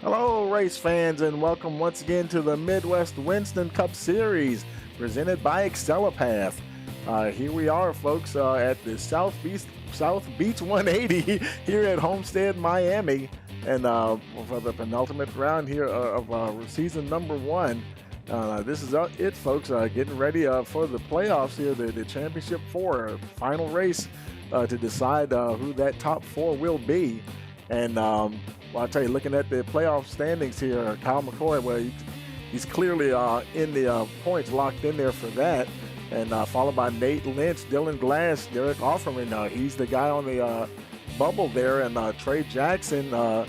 Hello, race fans, and welcome once again to the Midwest Winston Cup Series presented by Excellipath. Here we are, folks, at the South Beach 180 here at Homestead, Miami, and for the penultimate round here of season number 1. This is it, folks. Getting ready for the playoffs here, the Championship 4 final race to decide who that top 4 will be. And well, I'll tell you, looking at the playoff standings here, Kyle McCoy, well, he's clearly in the points, locked in there for that. And followed by Nate Lynch, Dylan Glass, Derek Offerman. He's the guy on the bubble there. And Trey Jackson, the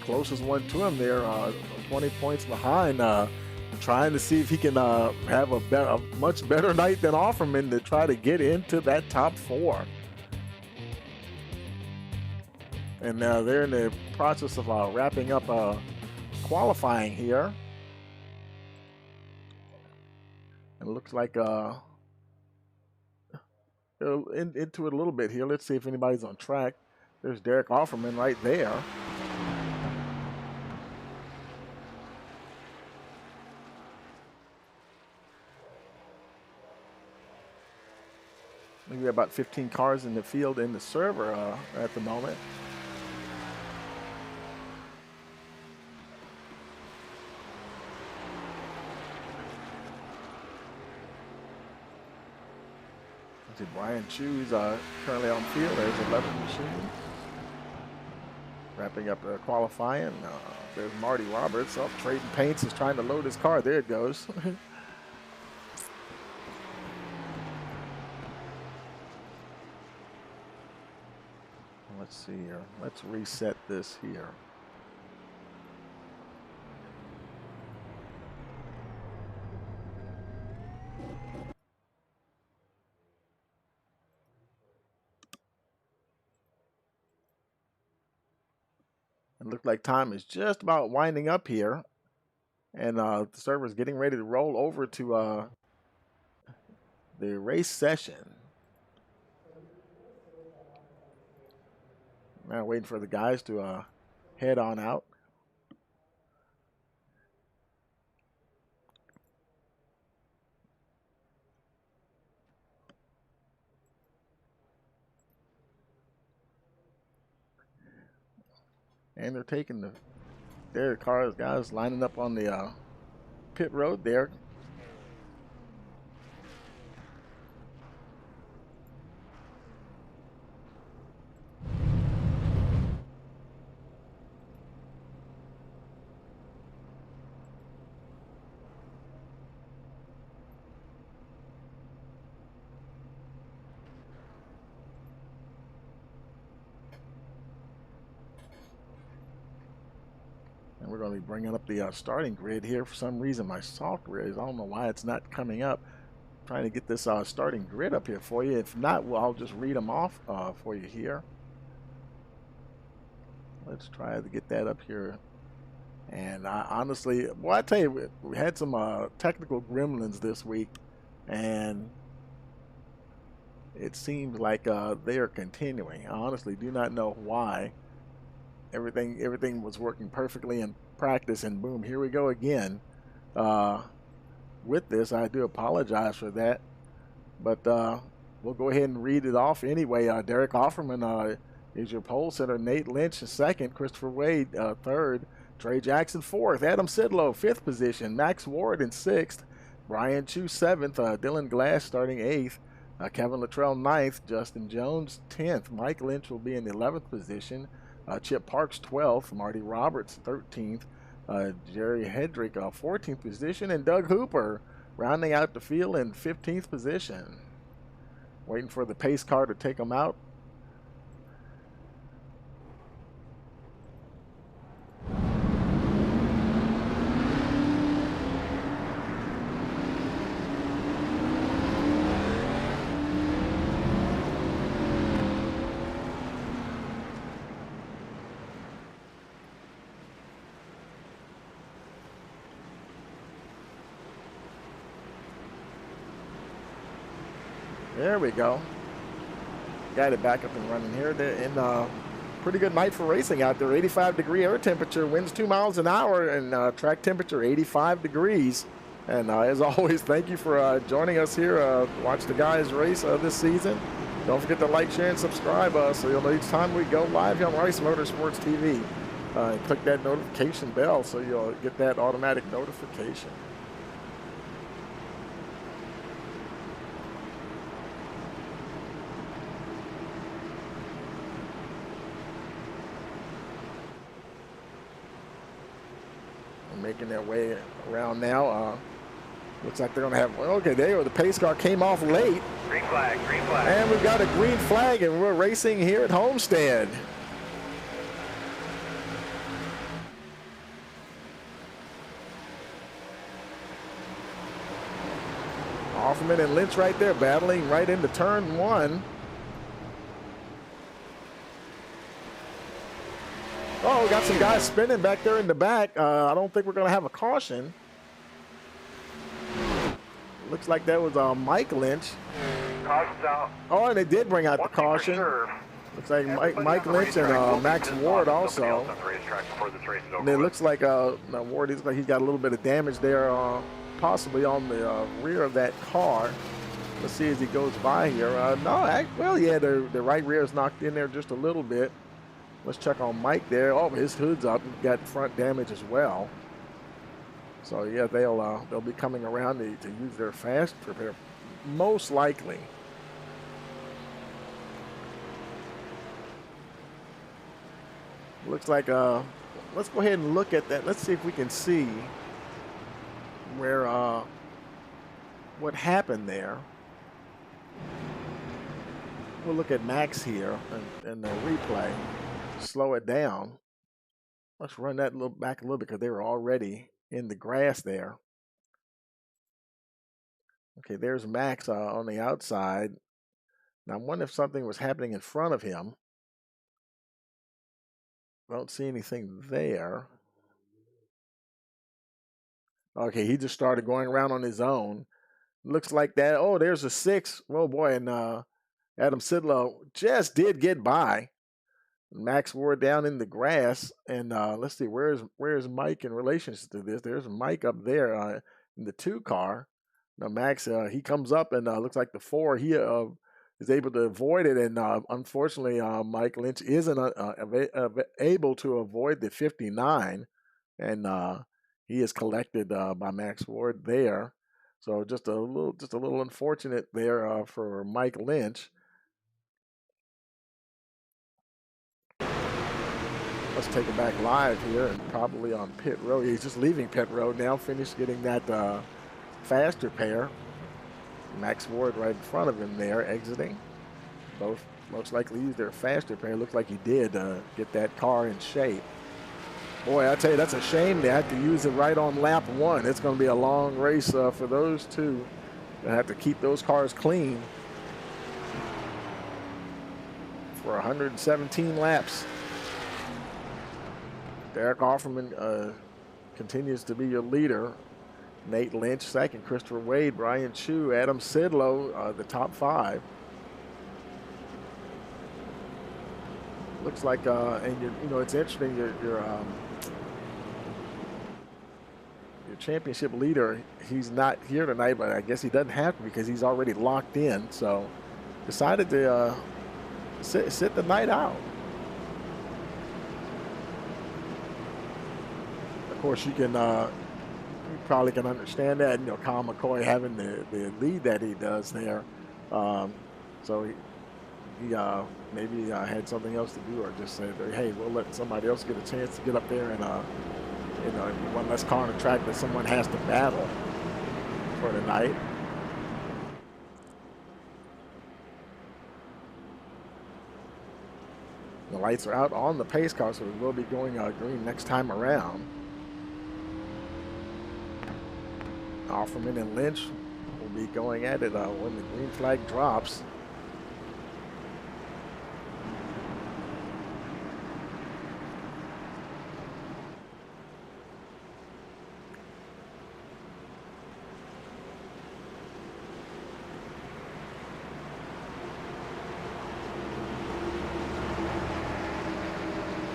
closest one to him there, 20 points behind, trying to see if he can have a much better night than Offerman to try to get into that top 4. And they're in the process of wrapping up qualifying here. And it looks like into it a little bit here. Let's see if anybody's on track. There's Derek Offerman right there. Maybe about 15 cars in the field in the server at the moment. Brian Chu's currently on field. There's 11 machines. Wrapping up qualifying. There's Marty Roberts. Oh, trading paints, is trying to load his car. There it goes. Let's see here. Let's reset this here. It looked like time is just about winding up here. And the server's getting ready to roll over to the race session. Now waiting for the guys to head on out. And they're taking their cars, guys lining up on the pit road there. And we're going to be bringing up the starting grid here. For some reason, my software is, I don't know why it's not coming up. I'm trying to get this starting grid up here for you. If not, well, I'll just read them off for you here. Let's try to get that up here. And honestly, well, I tell you, we had some technical gremlins this week, and it seems like they are continuing. I honestly do not know why. Everything was working perfectly in practice, and boom, here we go again. With this, I do apologize for that, but we'll go ahead and read it off anyway. Derek Offerman is your pole sitter. Nate Lynch is second. Christopher Wade third. Trey Jackson fourth. Adam Sidlow fifth position. Max Ward in sixth. Brian Chu seventh. Dylan Glass starting eighth. Kevin Luttrell ninth. Justin Jones 10th. Mike Lynch will be in the 11th position. Chip Parks 12th, Marty Roberts 13th, Jerry Hedrick 14th position, and Doug Hooper rounding out the field in 15th position. Waiting for the pace car to take them out. There we go. Got it back up and running here. In pretty good night for racing out there. 85-degree air temperature, winds 2 miles an hour, and track temperature 85 degrees. And as always, thank you for joining us here to watch the guys race this season. Don't forget to like, share, and subscribe so you'll know each time we go live here on Rice Motorsports TV. Click that notification bell so you'll get that automatic notification. We're making their way around now. Looks like they're going to have, okay, there you go. The pace car came off late. Green flag, green flag. And we've got a green flag, and we're racing here at Homestead. Offerman and Lynch right there battling right into turn one. Oh, got some guys spinning back there in the back. I don't think we're going to have a caution. Looks like that was Mike Lynch. Caution's out. Oh, and they did bring out the caution. Looks like Mike Lynch and Max Ward also. And it looks like Ward, looks like he's got a little bit of damage there, possibly on the rear of that car. Let's see as he goes by here. Well, yeah, the right rear is knocked in there just a little bit. Let's check on Mike there. Oh, his hood's up. He's got front damage as well. So yeah, they'll be coming around to use their fast repair, most likely. Looks like let's go ahead and look at that. Let's see if we can see where what happened there. We'll look at Max here and the replay. Slow it down. Let's run that back a little bit because they were already in the grass there. Okay, there's Max on the outside. Now I wonder if something was happening in front of him. Don't see anything there. Okay, he just started going around on his own. Looks like that. Oh, there's a 6. Oh boy, and Adam Sidlow just did get by. Max Ward down in the grass, and let's see, where's Mike in relation to this? There's Mike up there in the 2 car. Now Max, he comes up and looks like the 4. He is able to avoid it, and unfortunately, Mike Lynch isn't able to avoid the 59, and he is collected by Max Ward there. So just a little unfortunate there for Mike Lynch. Let's take it back live here and probably on pit road. He's just leaving pit road now, finished getting that fast repair. Max Ward right in front of him there, exiting. Both most likely used their fast repair. Looks like he did get that car in shape. Boy, I tell you, that's a shame they had to use it right on lap 1. It's going to be a long race for those two. They have to keep those cars clean for 117 laps. Derek Offerman continues to be your leader. Nate Lynch second, Christopher Wade, Brian Chu, Adam Sidlow, the top 5. Looks like, and it's interesting. Your championship leader, he's not here tonight, but I guess he doesn't have to because he's already locked in. So, decided to sit the night out. Of course, you probably can understand that. Kyle McCoy having the lead that he does there, so he maybe had something else to do, or just said, "Hey, we'll let somebody else get a chance to get up there and one less car on the track that someone has to battle for the night." The lights are out on the pace car, so we will be going green next time around. Offerman and Lynch will be going at it when the green flag drops.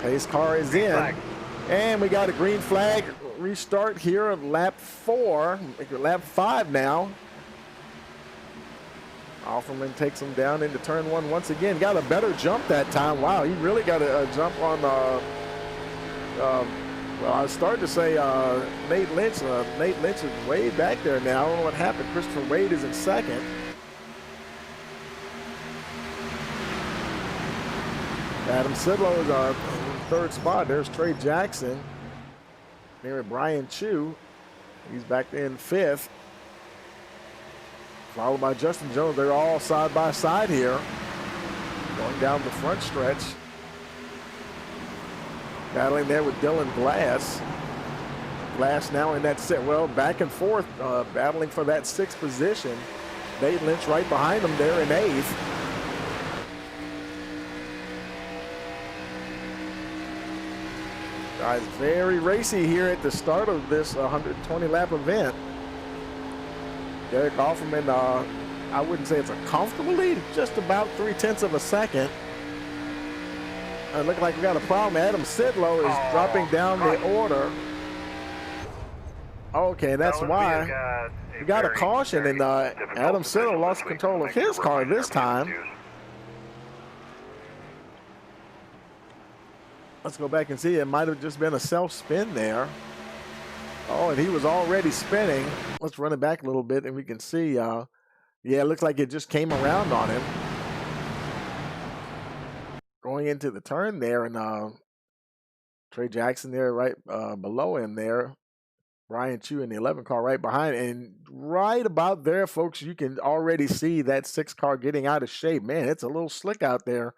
Pace car is Green in. flag. And we got a green flag restart here of lap 4, lap 5 now. Offerman takes him down into turn 1 once again. Got a better jump that time. Wow, he really got a jump on, well, I was starting to say Nate Lynch. Nate Lynch is way back there now. I don't know what happened. Christopher Wade is in second. Adam Sidlow is in third spot. There's Trey Jackson. There, Brian Chu. He's back in 5th. Followed by Justin Jones. They're all side by side here. Going down the front stretch. Battling there with Dylan Glass. Glass now in that set. Well, back and forth, battling for that 6th position. Nate Lynch right behind him there in 8th. Guys, very racy here at the start of this 120 lap event. Derek Offerman, I wouldn't say it's a comfortable lead, just about 0.3 of a second. It looks like we got a problem. Adam Sidlow is dropping down the order. Okay, that's why. We got a caution, and Adam Sidlow lost control of his car this time. Let's go back and see. It might have just been a self-spin there. Oh, and he was already spinning. Let's run it back a little bit, and we can see. Yeah, it looks like it just came around on him. Going into the turn there, and Trey Jackson there right below him there. Brian Chu in the 11 car right behind. And right about there, folks, you can already see that 6 car getting out of shape. Man, it's a little slick out there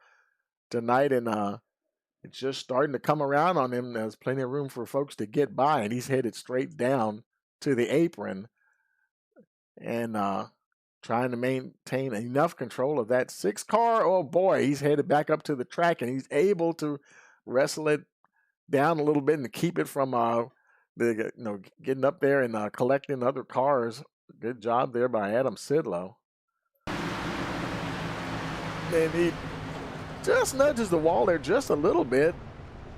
tonight, and it's just starting to come around on him. There's plenty of room for folks to get by, and he's headed straight down to the apron and trying to maintain enough control of that 6 car. Oh boy, he's headed back up to the track, and he's able to wrestle it down a little bit and keep it from getting up there and collecting other cars. Good job there by Adam Sidlow. And he just nudges the wall there just a little bit.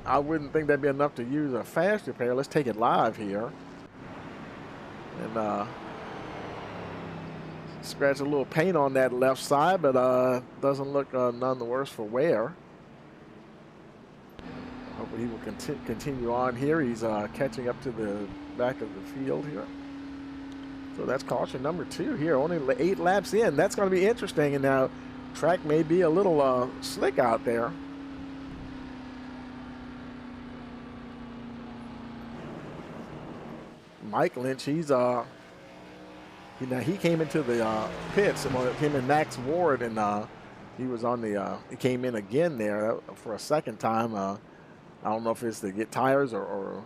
I wouldn't think that'd be enough to use a fast repair. Let's take it live here. And scratch a little paint on that left side, but doesn't look none the worse for wear. Hopefully he will continue on here. He's catching up to the back of the field here. So that's caution number 2 here. Only 8 laps in. That's going to be interesting. And now track may be a little slick out there. Mike Lynch, he came into the pits, him and Max Ward, and he was on the he came in again there for a second time. I don't know if it's to get tires or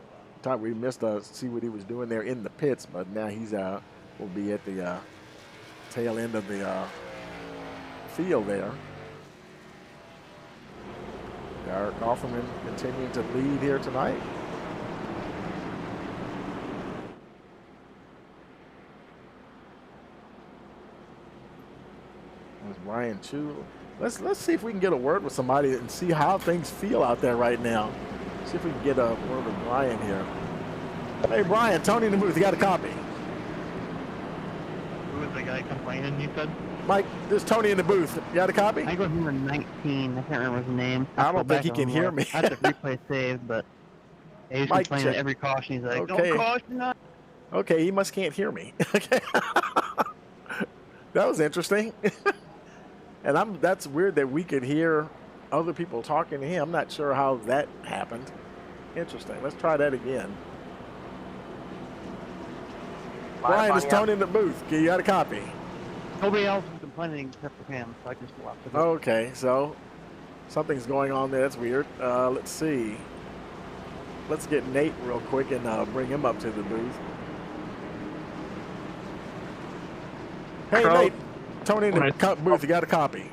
we missed see what he was doing there in the pits, but now he's will be at the tail end of the field there. Eric Offerman continuing to lead here tonight. There's Brian Chu. Let's see if we can get a word with somebody and see how things feel out there right now. See if we can get a word with Brian here. Hey Brian, Tony in the booth, you got a copy? Who was the guy complaining, you said? Mike, this is Tony in the booth. You got a copy? I go number 19. I can't remember his name. I don't think he can hear me. I have to replay save, but he's complaining at every caution. He's like, okay. Don't caution us. Okay, he must can't hear me. Okay. That was interesting. And that's weird that we could hear other people talking to him. I'm not sure how that happened. Interesting. Let's try that again. Brian, it's Tony in the booth. You got a copy? Nobody else is complaining except for him, so I just left it. Okay, so something's going on there. That's weird. Let's see. Let's get Nate real quick and bring him up to the booth. Hey, Nate. Tony in the booth. You got a copy?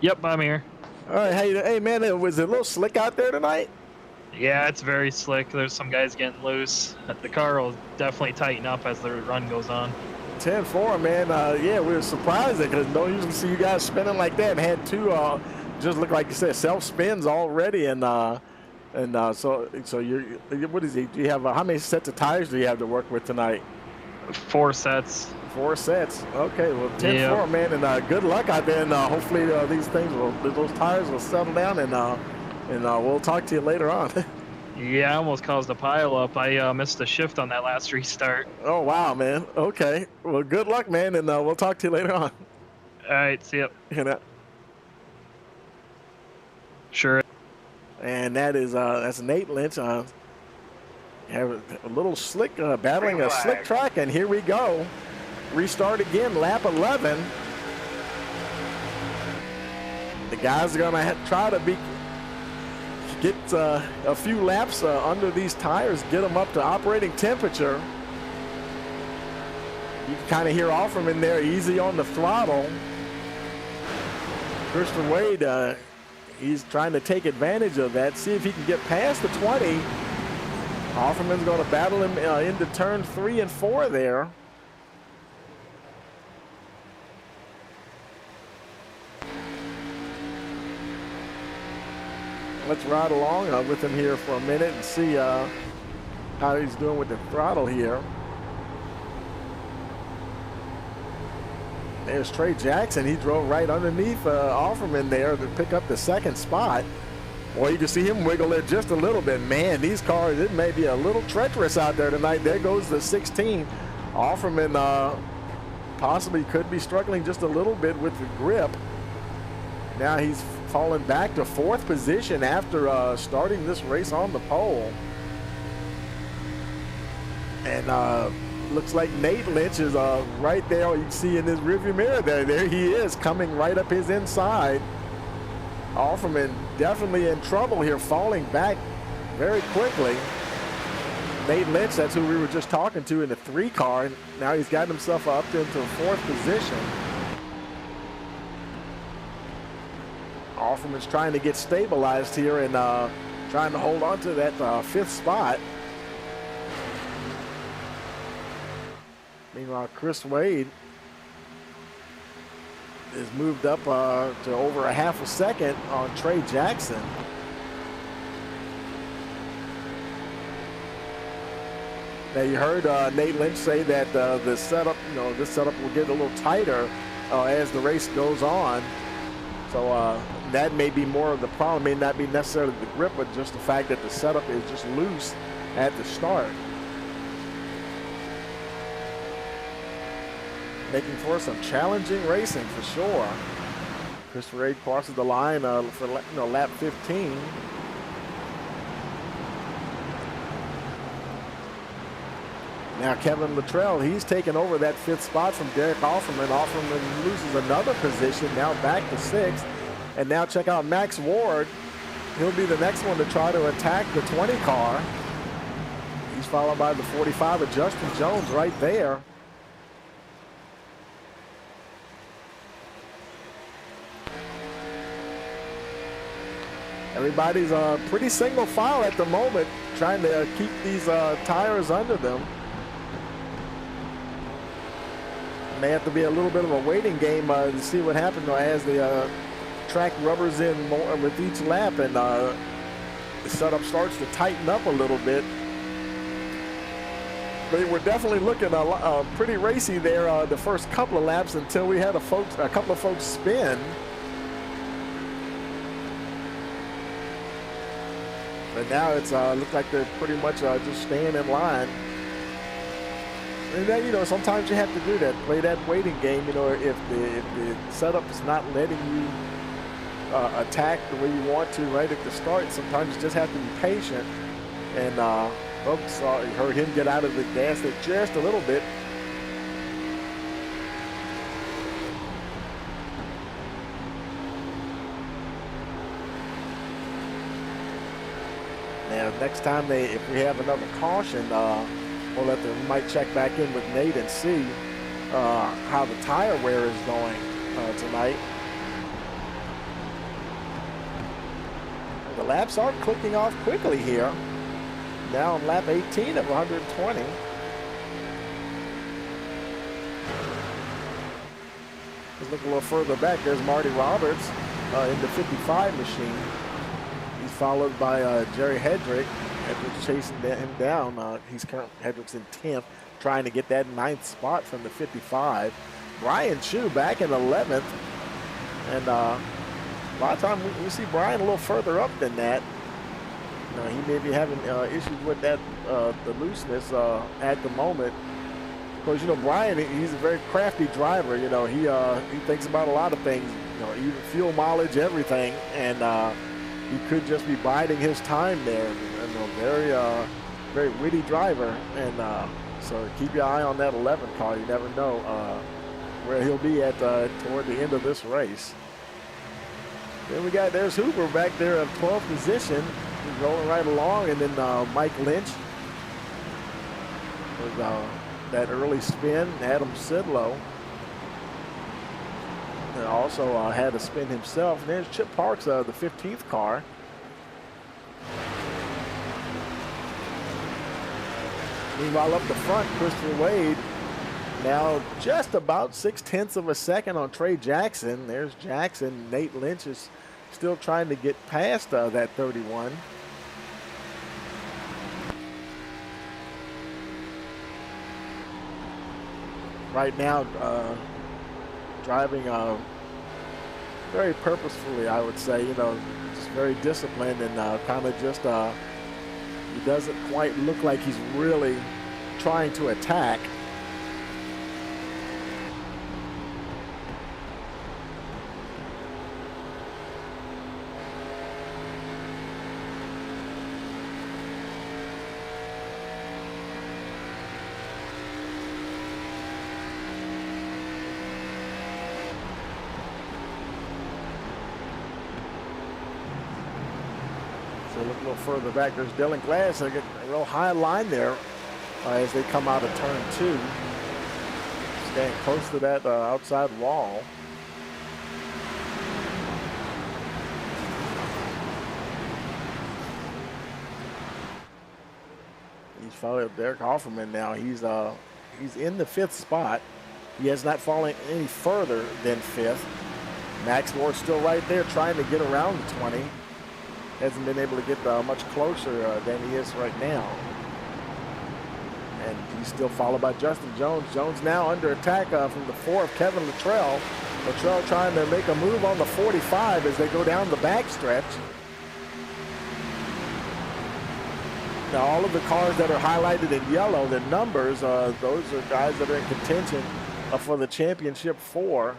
Yep, I'm here. All right. Hey, man, was it a little slick out there tonight? Yeah, it's very slick. There's some guys getting loose. The car will definitely tighten up as the run goes on. 10-4, man. Yeah, we were surprised because don't usually see you guys spinning like that. And had two just look like you said, self spins already, and so you're what is he? Do you have how many sets of tires do you have to work with tonight? 4 sets. 4 sets. Okay, well 10-4, Yep. man, and good luck out there. And hopefully these things those tires will settle down, and we'll talk to you later on. Yeah, I almost caused a pile up. I missed a shift on that last restart. Oh wow, man. Okay, well good luck, man, and we'll talk to you later on. All right, see ya. Sure. And that's Nate Lynch. Have a little slick battling a slick track, and here we go. Restart again, lap 11. The guys are gonna try to get a few laps under these tires, get them up to operating temperature. You can kind of hear Offerman there, easy on the throttle. Christopher Wade, he's trying to take advantage of that, see if he can get past the 20. Offerman's going to battle him into turn 3 and 4 there. Let's ride along with him here for a minute and see how he's doing with the throttle here. There's Trey Jackson. He drove right underneath Offerman there to pick up the 2nd spot. Well, you can see him wiggle there just a little bit. Man, these cars, it may be a little treacherous out there tonight. There goes the 16. Offerman possibly could be struggling just a little bit with the grip. Now he's fallen back to 4th position after starting this race on the pole. And looks like Nate Lynch is right there. You can see in his rearview mirror there he is coming right up his inside. Offerman definitely in trouble here, falling back very quickly. Nate Lynch, that's who we were just talking to in the 3 car. Now he's gotten himself up into 4th position. Offerman's trying to get stabilized here and trying to hold on to that 5th spot. Meanwhile, Chris Wade is moved up to over a half a second on Trey Jackson. Now you heard Nate Lynch say that the setup, this setup will get a little tighter as the race goes on. So that may be more of the problem. May not be necessarily the grip, but just the fact that the setup is just loose at the start. Making for some challenging racing for sure. Christopher Wade crosses the line for lap 15. Now Kevin Luttrell, he's taken over that 5th spot from Derek Offerman. Offerman loses another position, now back to 6th. And now check out Max Ward. He'll be the next one to try to attack the 20 car. He's followed by the 45 of Justin Jones right there. Everybody's pretty single file at the moment, trying to keep these tires under them. May have to be a little bit of a waiting game to see what happens as the track rubbers in more with each lap, and the setup starts to tighten up a little bit. They were definitely looking pretty racy there the first couple of laps until we had a couple of folks spin. But now it's looks like they're pretty much just staying in line. And then, sometimes you have to do that, play that waiting game. If the setup is not letting you attack the way you want to right at the start, sometimes you just have to be patient. And folks heard him get out of the gas there just a little bit. Now, next time if we have another caution, we might check back in with Nate and see how the tire wear is going tonight. The laps are clicking off quickly here. Now on lap 18 of 120. Let's look a little further back. There's Marty Roberts. in the 55 machine. He's followed by Jerry Hedrick. Hedrick's chasing him down. Hedrick's in 10th, trying to get that 9th spot from the 55. Brian Chu back in 11th. And a lot of times we see Brian a little further up than that. He may be having issues with that, the looseness at the moment. Because, Brian, he's a very crafty driver. He thinks about a lot of things, even fuel mileage, everything. And he could just be biding his time there. And very witty driver. And so keep your eye on that 11 car. You never know where he'll be at toward the end of this race. Then there's Hooper back there at 12th position. He's rolling right along. And then Mike Lynch with that early spin. Adam Sidlow and also had a spin himself. And there's Chip Parks, the 15th car. Meanwhile, up the front, Christopher Wade now just about 0.6 of a second on Trey Jackson. There's Jackson. Nate Lynch is still trying to get past that 31. Right now, driving very purposefully, I would say, just very disciplined and kind of just, he doesn't quite look like he's really trying to attack. Look a little further back. There's Dylan Glass. They get a real high line there as they come out of turn 2. Staying close to that outside wall. He's followed Derek Offerman now. He's in the 5th spot. He has not fallen any further than 5th. Max Ward's still right there trying to get around the 20. Hasn't been able to get much closer than he is right now. And he's still followed by Justin Jones. Jones now under attack from the 4 of Kevin Luttrell. Luttrell trying to make a move on the 45 as they go down the backstretch. Now all of the cars that are highlighted in yellow, the numbers, those are guys that are in contention for the championship 4.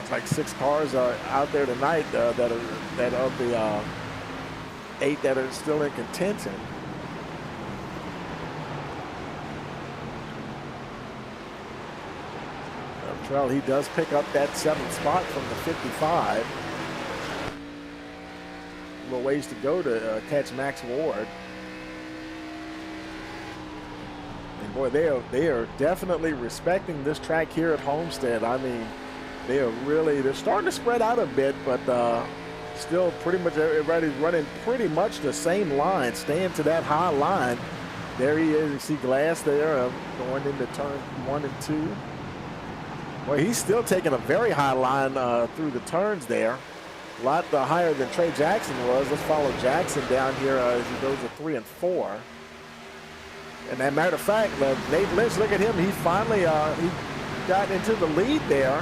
It's like 6 cars out there tonight that of the 8 that are still in contention. Luttrell, he does pick up that 7th spot from the 55. A little ways to go to catch Max Ward. And boy, they are definitely respecting this track here at Homestead. I mean, they're starting to spread out a bit, but still pretty much everybody's running pretty much the same line, staying to that high line. There he is. You see Glass there going into turn 1 and 2. Well, he's still taking a very high line through the turns there. A lot higher than Trey Jackson was. Let's follow Jackson down here as he goes to 3 and 4. And as a matter of fact, Nate Lynch, look at him. He finally he got into the lead there.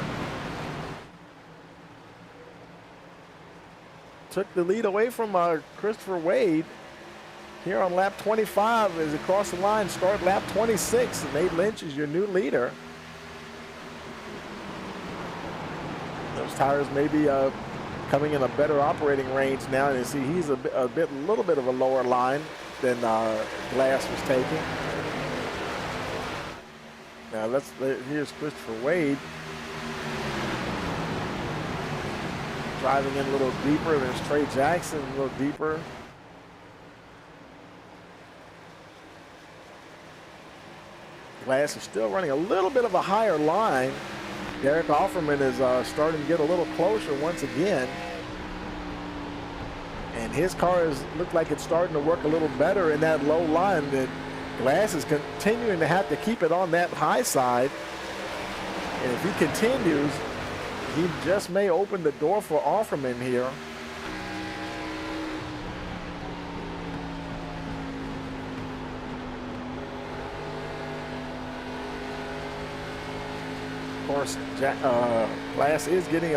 Took the lead away from Christopher Wade. Here on lap 25 as across the line, start lap 26. Nate Lynch is your new leader. Those tires may be coming in a better operating range now. And you see he's a little bit of a lower line than Glass was taking. Now here's Christopher Wade. Driving in a little deeper. There's Trey Jackson a little deeper. Glass is still running a little bit of a higher line. Derek Offerman is starting to get a little closer once again. And his car looked like it's starting to work a little better in that low line. That Glass is continuing to have to keep it on that high side. And if he continues, he just may open the door for Offerman here. Of course, Glass is getting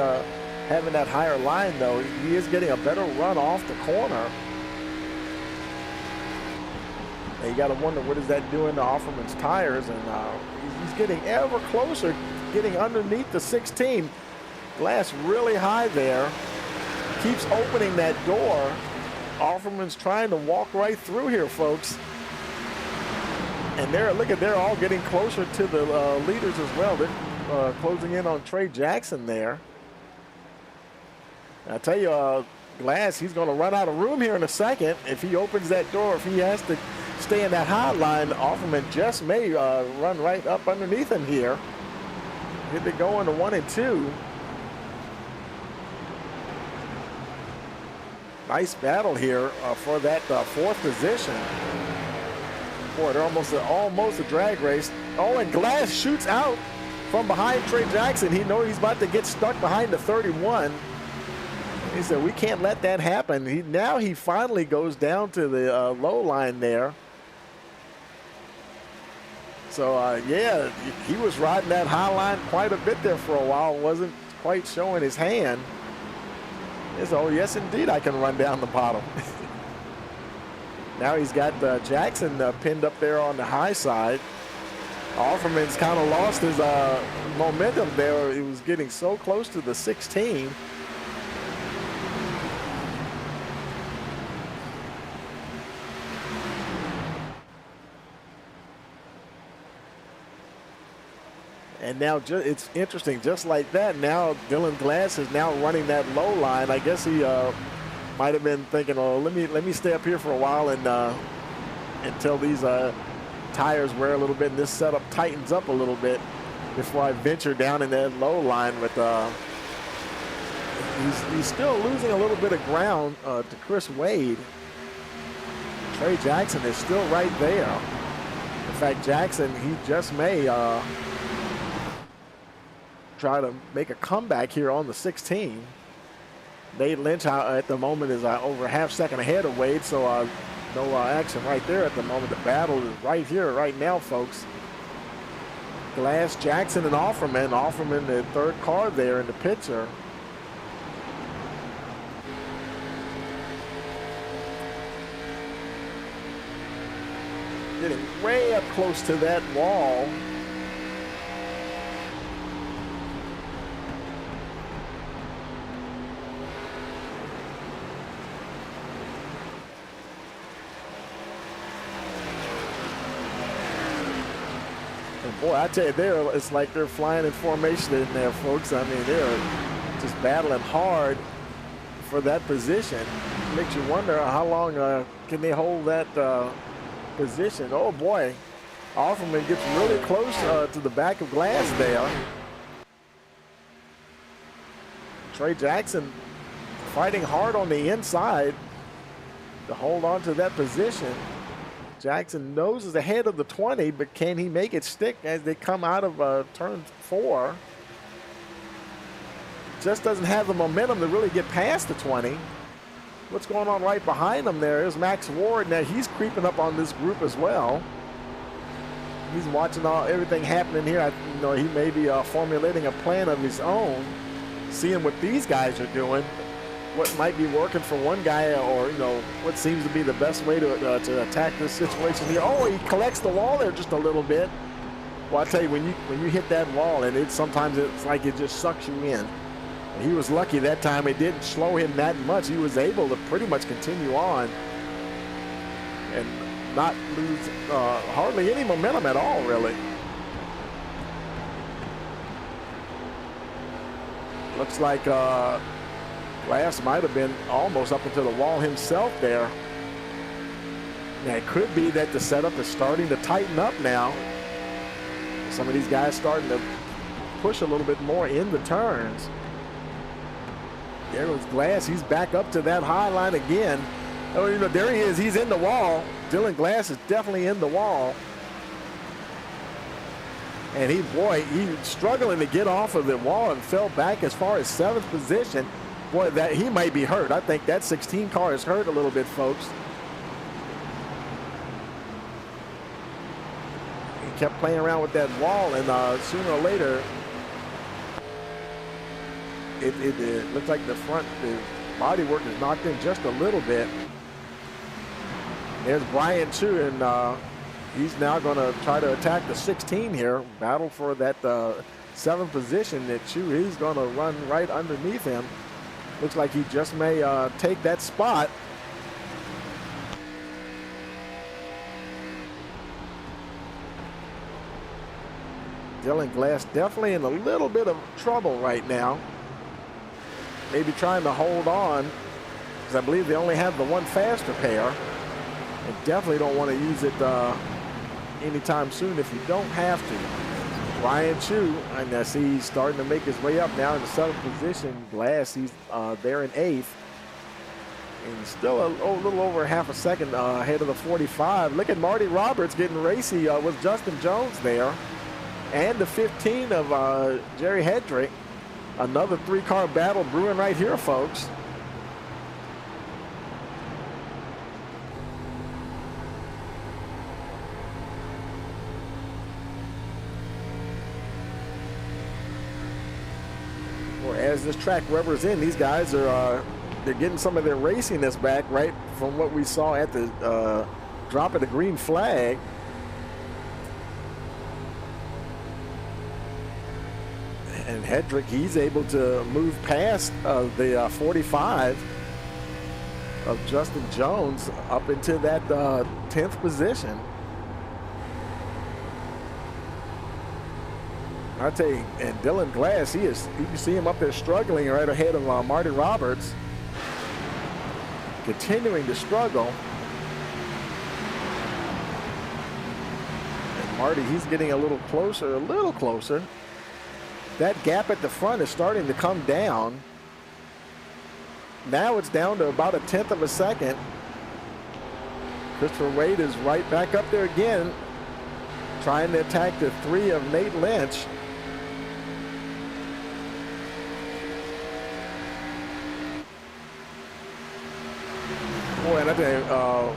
having that higher line, though. He is getting a better run off the corner. And you got to wonder, what is that doing to Offerman's tires? And he's getting ever closer, getting underneath the 16. Glass really high there. Keeps opening that door. Offerman's trying to walk right through here, folks. And they're all getting closer to the leaders as well. They're closing in on Trey Jackson there. I tell you, Glass, he's going to run out of room here in a second. If he opens that door, if he has to stay in that high line, Offerman just may run right up underneath him here. Get to go into 1 and 2. Nice battle here for that fourth position. Boy, they're almost a drag race. Oh, and Glass shoots out from behind Trey Jackson. He knows he's about to get stuck behind the 31. He said, we can't let that happen. Now he finally goes down to the low line there. So, yeah, he was riding that high line quite a bit there for a while. Wasn't quite showing his hand. Oh, yes, indeed, I can run down the bottom. Now he's got Jackson pinned up there on the high side. Offerman's kind of lost his momentum there. He was getting so close to the 16. And now it's interesting, just like that, now Dylan Glass is now running that low line. I guess he might have been thinking, oh, let me stay up here for a while and until these tires wear a little bit and this setup tightens up a little bit before I venture down in that low line. But he's still losing a little bit of ground to Chris Wade. Trey Jackson is still right there. In fact, Jackson, he just may try to make a comeback here on the 16. Nate Lynch at the moment is over a half second ahead of Wade, so no action right there at the moment. The battle is right here, right now, folks. Glass, Jackson, and Offerman. Offerman, the third car there in the picture. Getting way up close to that wall. Boy, I tell you, it's like they're flying in formation in there, folks. I mean, they're just battling hard for that position. Makes you wonder how long can they hold that position. Oh, boy. Offerman gets really close to the back of Glass there. Trey Jackson fighting hard on the inside to hold on to that position. Jackson noses ahead of the 20, but can he make it stick as they come out of turn 4? Just doesn't have the momentum to really get past the 20. What's going on right behind him there is Max Ward. Now he's creeping up on this group as well. He's watching everything happening here. He may be formulating a plan of his own, seeing what these guys are doing, what might be working for one guy, or what seems to be the best way to attack this situation here. Oh, he collects the wall there just a little bit. Well, I tell you, when you hit that wall, and sometimes it's like it just sucks you in. And he was lucky that time it didn't slow him that much. He was able to pretty much continue on and not lose hardly any momentum at all, really. Looks like Glass might have been almost up into the wall himself there. Now, it could be that the setup is starting to tighten up now. Some of these guys starting to push a little bit more in the turns. There was Glass. He's back up to that high line again. Oh, there he is. He's in the wall. Dylan Glass is definitely in the wall. And he's struggling to get off of the wall and fell back as far as 7th position. Boy, that he might be hurt. I think that 16 car is hurt a little bit, folks. He kept playing around with that wall, and sooner or later, it looks like the body work is knocked in just a little bit. There's Brian Chu, and he's now going to try to attack the 16 here. Battle for that 7th position that Chu. He's going to run right underneath him. Looks like he just may take that spot. Dylan Glass definitely in a little bit of trouble right now. Maybe trying to hold on, because I believe they only have the one faster pair. And definitely don't want to use it anytime soon if you don't have to. Ryan Chu, and I see he's starting to make his way up now in the 7th position. Glass, he's there in 8th. And still a little over half a second ahead of the 45. Look at Marty Roberts getting racy with Justin Jones there. And the 15 of Jerry Hedrick. Another 3-car battle brewing right here, folks. As this track rubbers in, these guys are they're getting some of their raciness back right from what we saw at the drop of the green flag. And Hedrick, he's able to move past the 45 of Justin Jones up into that 10th position. I tell you, and Dylan Glass, you can see him up there struggling right ahead of Marty Roberts. Continuing to struggle. And Marty, he's getting a little closer. That gap at the front is starting to come down. Now it's down to about 1/10 of a second. Christopher Wade is right back up there again, trying to attack the 3 of Nate Lynch. Boy, and I tell you,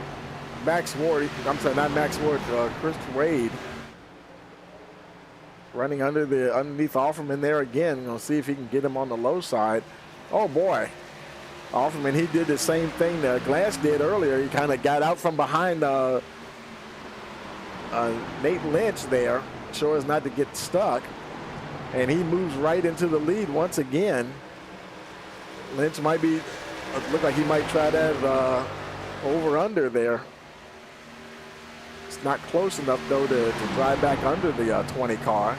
Max Ward, I'm sorry, not Max Ward, Christopher Wade running underneath Offerman there again. We'll see if he can get him on the low side. Oh boy, Offerman, he did the same thing that Glass did earlier. He kind of got out from behind Nate Lynch there, so as not to get stuck, and he moves right into the lead once again. Lynch might be, look like he might try that over under there. It's not close enough though to drive back under the 20 car.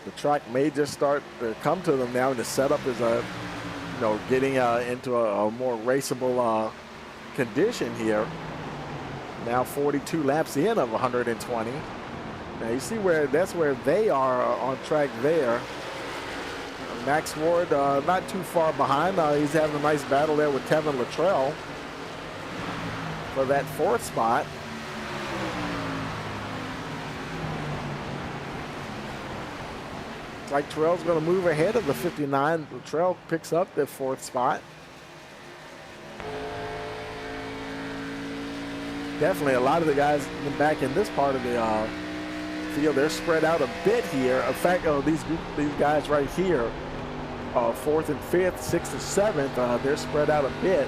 The track may just start to come to them now, and the setup is getting into a more raceable condition here. Now 42 laps in of 120. Now you see that's where they are on track there. Max Ward not too far behind. He's having a nice battle there with Kevin Luttrell for that 4th spot. It's like Terrell's going to move ahead of the 59. Luttrell picks up the 4th spot. Definitely a lot of the guys back in this part of the field, they're spread out a bit here. In fact, these guys right here, 4th and 5th, 6th and 7th, they're spread out a bit.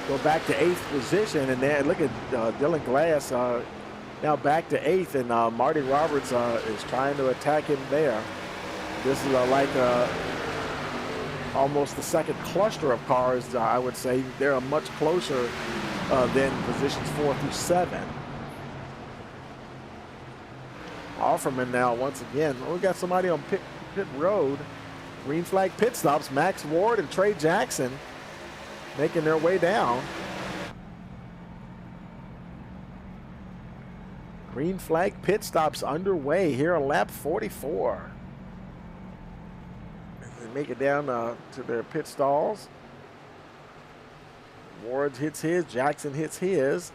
Go back to 8th position, and then look at Dylan Glass now back to 8th, and Marty Roberts is trying to attack him there. This is almost the second cluster of cars, I would say. They're much closer than positions 4 through 7. Offerman now once again. We got somebody on pit road. Green flag pit stops. Max Ward and Trey Jackson making their way down. Green flag pit stops underway here on lap 44. As they make it down to their pit stalls. Ward hits his. Jackson hits his.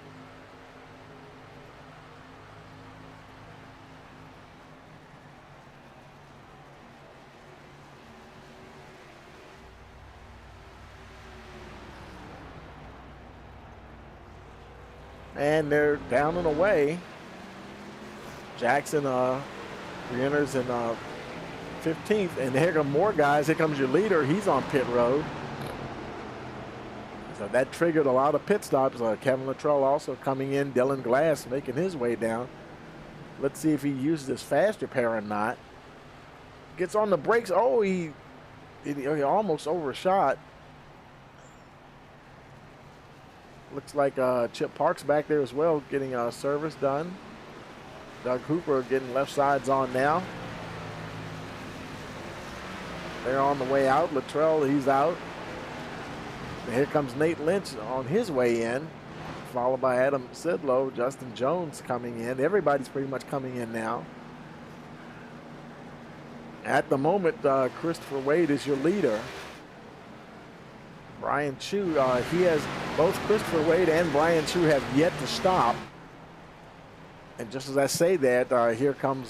And they're down and away. Jackson re-enters in 15th. And here come more guys. Here comes your leader. He's on pit road. So that triggered a lot of pit stops. Kevin Luttrell also coming in. Dylan Glass making his way down. Let's see if he uses his fast repair or not. Gets on the brakes. Oh, he almost overshot. Looks like Chip Park's back there as well, getting service done. Doug Hooper getting left sides on now. They're on the way out. Luttrell, he's out. And here comes Nate Lynch on his way in, followed by Adam Sidlow, Justin Jones coming in. Everybody's pretty much coming in now. At the moment, Christopher Wade is your leader. Brian Chu, he has both Christopher Wade and Brian Chu have yet to stop. And just as I say that, here comes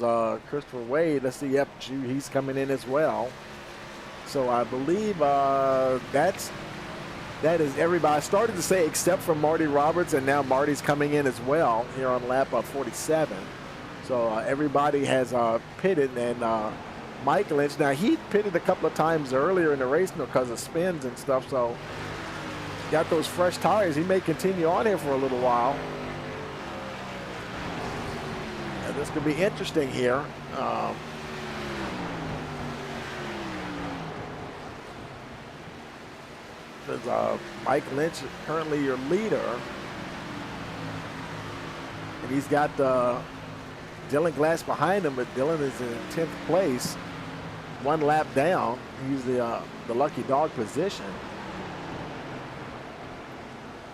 Christopher Wade. Let's see, yep, Chu, he's coming in as well. So I believe that is everybody. I started to say except for Marty Roberts, and now Marty's coming in as well here on lap 47. So everybody has pitted, and Mike Lynch, now he pitted a couple of times earlier in the race because of spins and stuff, so got those fresh tires. He may continue on here for a little while. And this could be interesting here. Mike Lynch is currently your leader. And he's got Dylan Glass behind him, but Dylan is in 10th place, one lap down. He's the lucky dog position.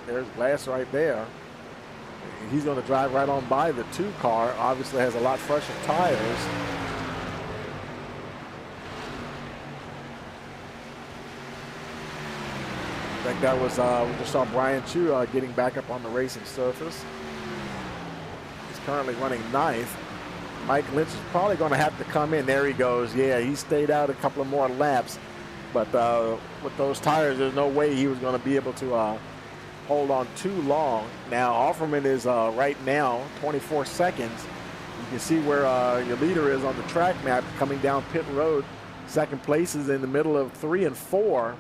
There's Glass right there. He's going to drive right on by the 2 car. Obviously has a lot fresher tires. I think that was, we just saw Brian Chu getting back up on the racing surface. He's currently running 9th. Mike Lynch is probably going to have to come in. There he goes. Yeah, he stayed out a couple of more laps. But with those tires, there's no way he was going to be able to hold on too long. Now, Offerman is right now 24 seconds. You can see where your leader is on the track map coming down pit road. Second place is in the middle of 3 and 4.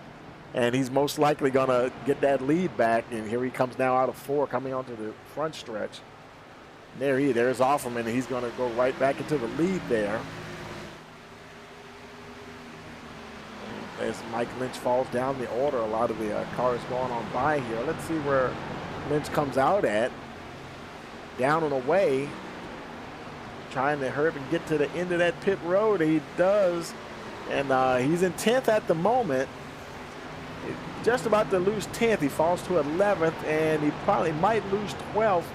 And he's most likely going to get that lead back. And here he comes now out of 4, coming onto the front stretch. There's Offerman. He's going to go right back into the lead there. As Mike Lynch falls down the order, a lot of the cars going on by here. Let's see where Lynch comes out at. Down and away. Trying to hurry up and get to the end of that pit road. He does. And he's in 10th at the moment. Just about to lose 10th. He falls to 11th, and he probably might lose 12th.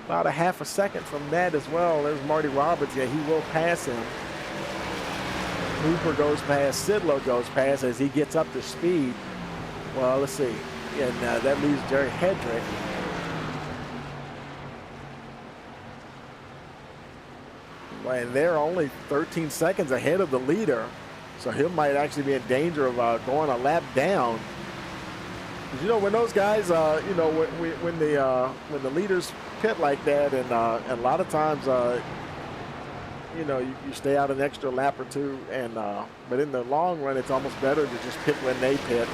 About a half a second from that as well. There's Marty Roberts. Yeah, he will pass him. Hooper goes past. Sidlow goes past as he gets up to speed. Well, let's see. And that leaves Jerry Hedrick. And they're only 13 seconds ahead of the leader. So he might actually be in danger of going a lap down. Because, you know, when those guys, you know, when the leaders pit like that, and a lot of times, you know, you stay out an extra lap or two, and but in the long run, it's almost better to just pit when they pit,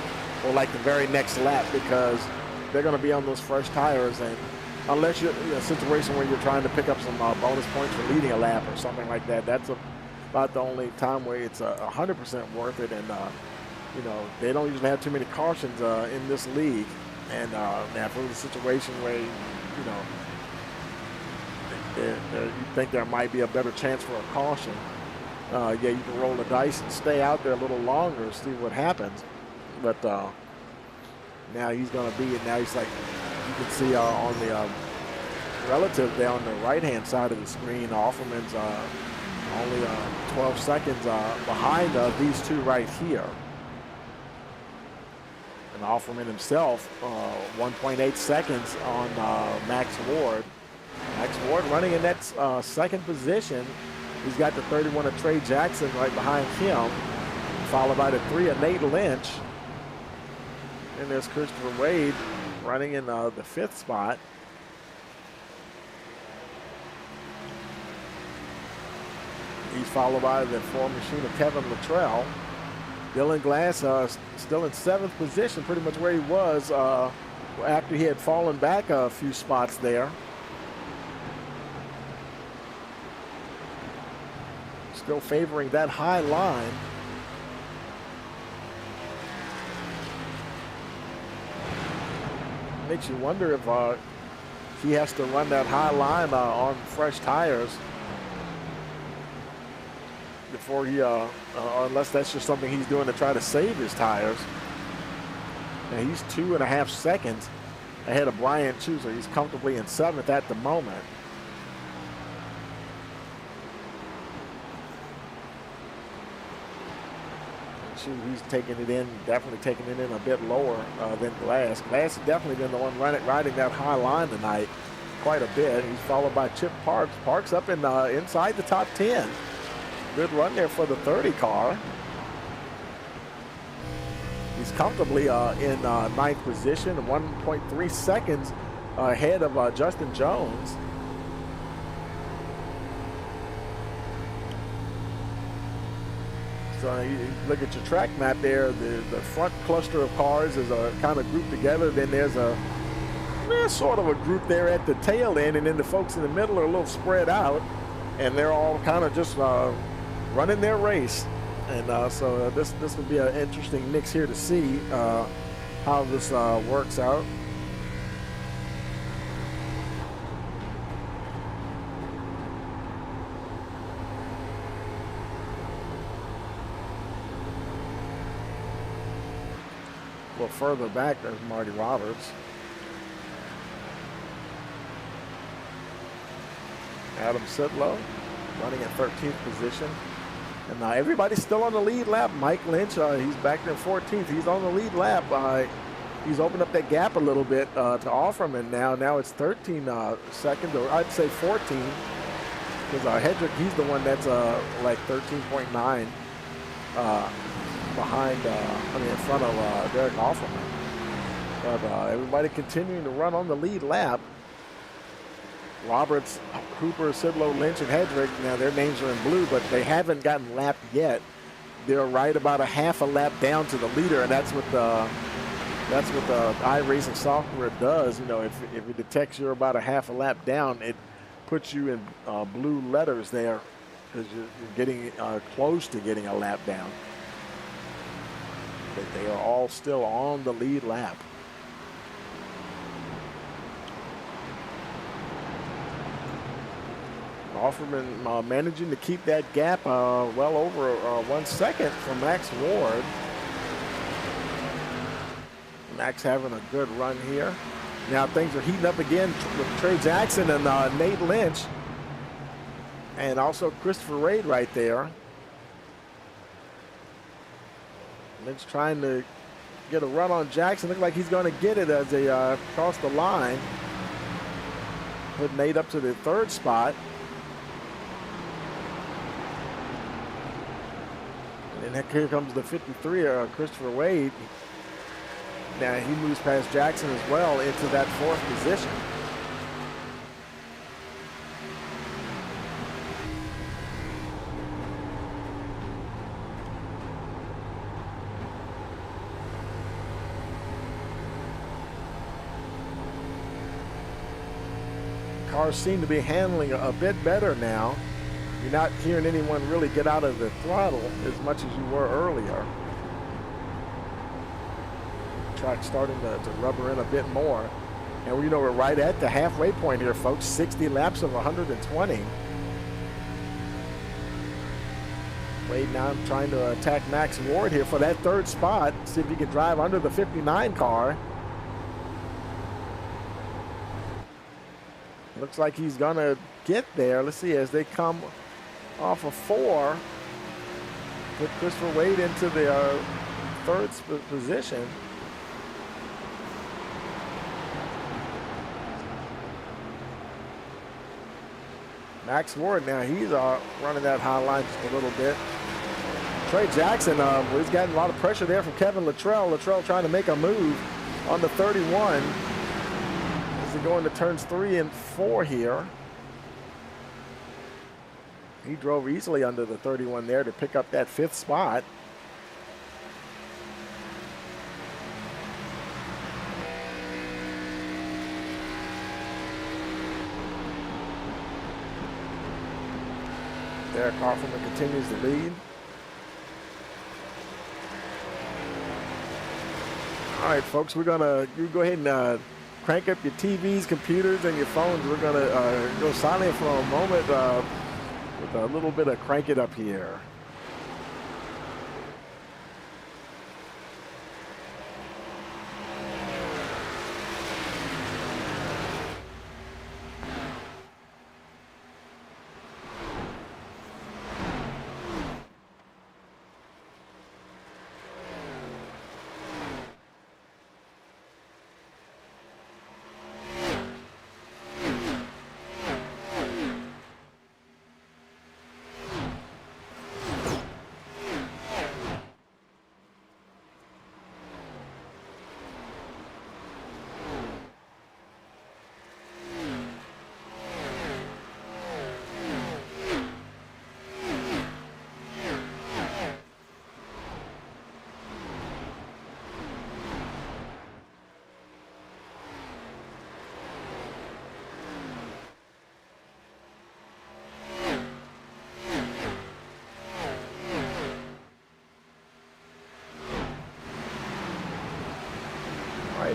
or like the very next lap, because they're going to be on those fresh tires, and unless you're in a situation where you're trying to pick up some bonus points for leading a lap or something like that, that's about the only time where it's 100% worth it. And you know, they don't usually have too many cautions in this league, and now if it was a situation where you know you think there might be a better chance for a caution, yeah, you can roll the dice and stay out there a little longer, see what happens. But now he's going to be, and now he's like, you can see on the relative there on the right-hand side of the screen, Offerman's only 12 seconds behind these two right here. And Offerman himself, 1.8 seconds on Max Ward. Max Ward running in that second position. He's got the 31 of Trey Jackson right behind him, followed by the 3 of Nate Lynch. And there's Christopher Wade running in the 5th spot. He's followed by the 4 machine of Kevin Luttrell. Dylan Glass still in 7th position, pretty much where he was after he had fallen back a few spots there. Still favoring that high line. Makes you wonder if he has to run that high line on fresh tires before he, unless that's just something he's doing to try to save his tires. And he's 2.5 seconds ahead of Brian Chu, so he's comfortably in 7th at the moment. Chu, he's taking it in, definitely taking it in a bit lower than Glass. Glass has definitely been the one riding that high line tonight quite a bit. He's followed by Chip Parks. Parks up in inside the top 10. Good run there for the 30 car. He's comfortably in 9th position, 1.3 seconds ahead of Justin Jones. So you look at your track map there, the front cluster of cars is kind of grouped together. Then there's sort of a group there at the tail end, and then the folks in the middle are a little spread out, and they're all kind of just running their race. And so this will be an interesting mix here to see how this works out. A little further back, there's Marty Roberts. Adam Sidlow running at 13th position. And everybody's still on the lead lap. Mike Lynch, he's back there 14th. He's on the lead lap. He's opened up that gap a little bit to Offerman now. Now it's 13 seconds, or I'd say 14. Because Hedrick, he's the one that's like 13.9 behind, in front of Derek Offerman. But everybody continuing to run on the lead lap. Roberts, Hooper, Sidlow, Lynch, and Hedrick, now their names are in blue, but they haven't gotten lapped yet. They're right about a half a lap down to the leader, and that's what the iRacing software does. You know, if it detects you're about a half a lap down, it puts you in blue letters there because you're getting close to getting a lap down. But they are all still on the lead lap. Offerman managing to keep that gap well over 1 second from Max Ward. Max having a good run here. Now things are heating up again with Trey Jackson and Nate Lynch. And also Christopher Wade right there. Lynch trying to get a run on Jackson. Looks like he's going to get it as they cross the line. Put Nate up to the 3rd spot. And here comes the 53, Christopher Wade. Now he moves past Jackson as well into that 4th position. Cars seem to be handling a bit better now. You're not hearing anyone really get out of the throttle as much as you were earlier. Track starting to rubber in a bit more. And you know, we're right at the halfway point here, folks. 60 laps of 120. Wade now trying to attack Max Ward here for that 3rd spot. See if he can drive under the 59 car. Looks like he's gonna get there. Let's see as they come off of 4. Put Christopher Wade into the 3rd position. Max Ward now, he's running that high line just a little bit. Trey Jackson, he's gotten a lot of pressure there from Kevin Luttrell. Luttrell trying to make a move on the 31 as they go into turns 3 and 4 here. He drove easily under the 31 there to pick up that 5th spot. Derek Hoffman continues to lead. All right, folks, we're gonna go ahead and crank up your TVs, computers, and your phones. We're gonna go silent for a moment with a little bit of crank it up here.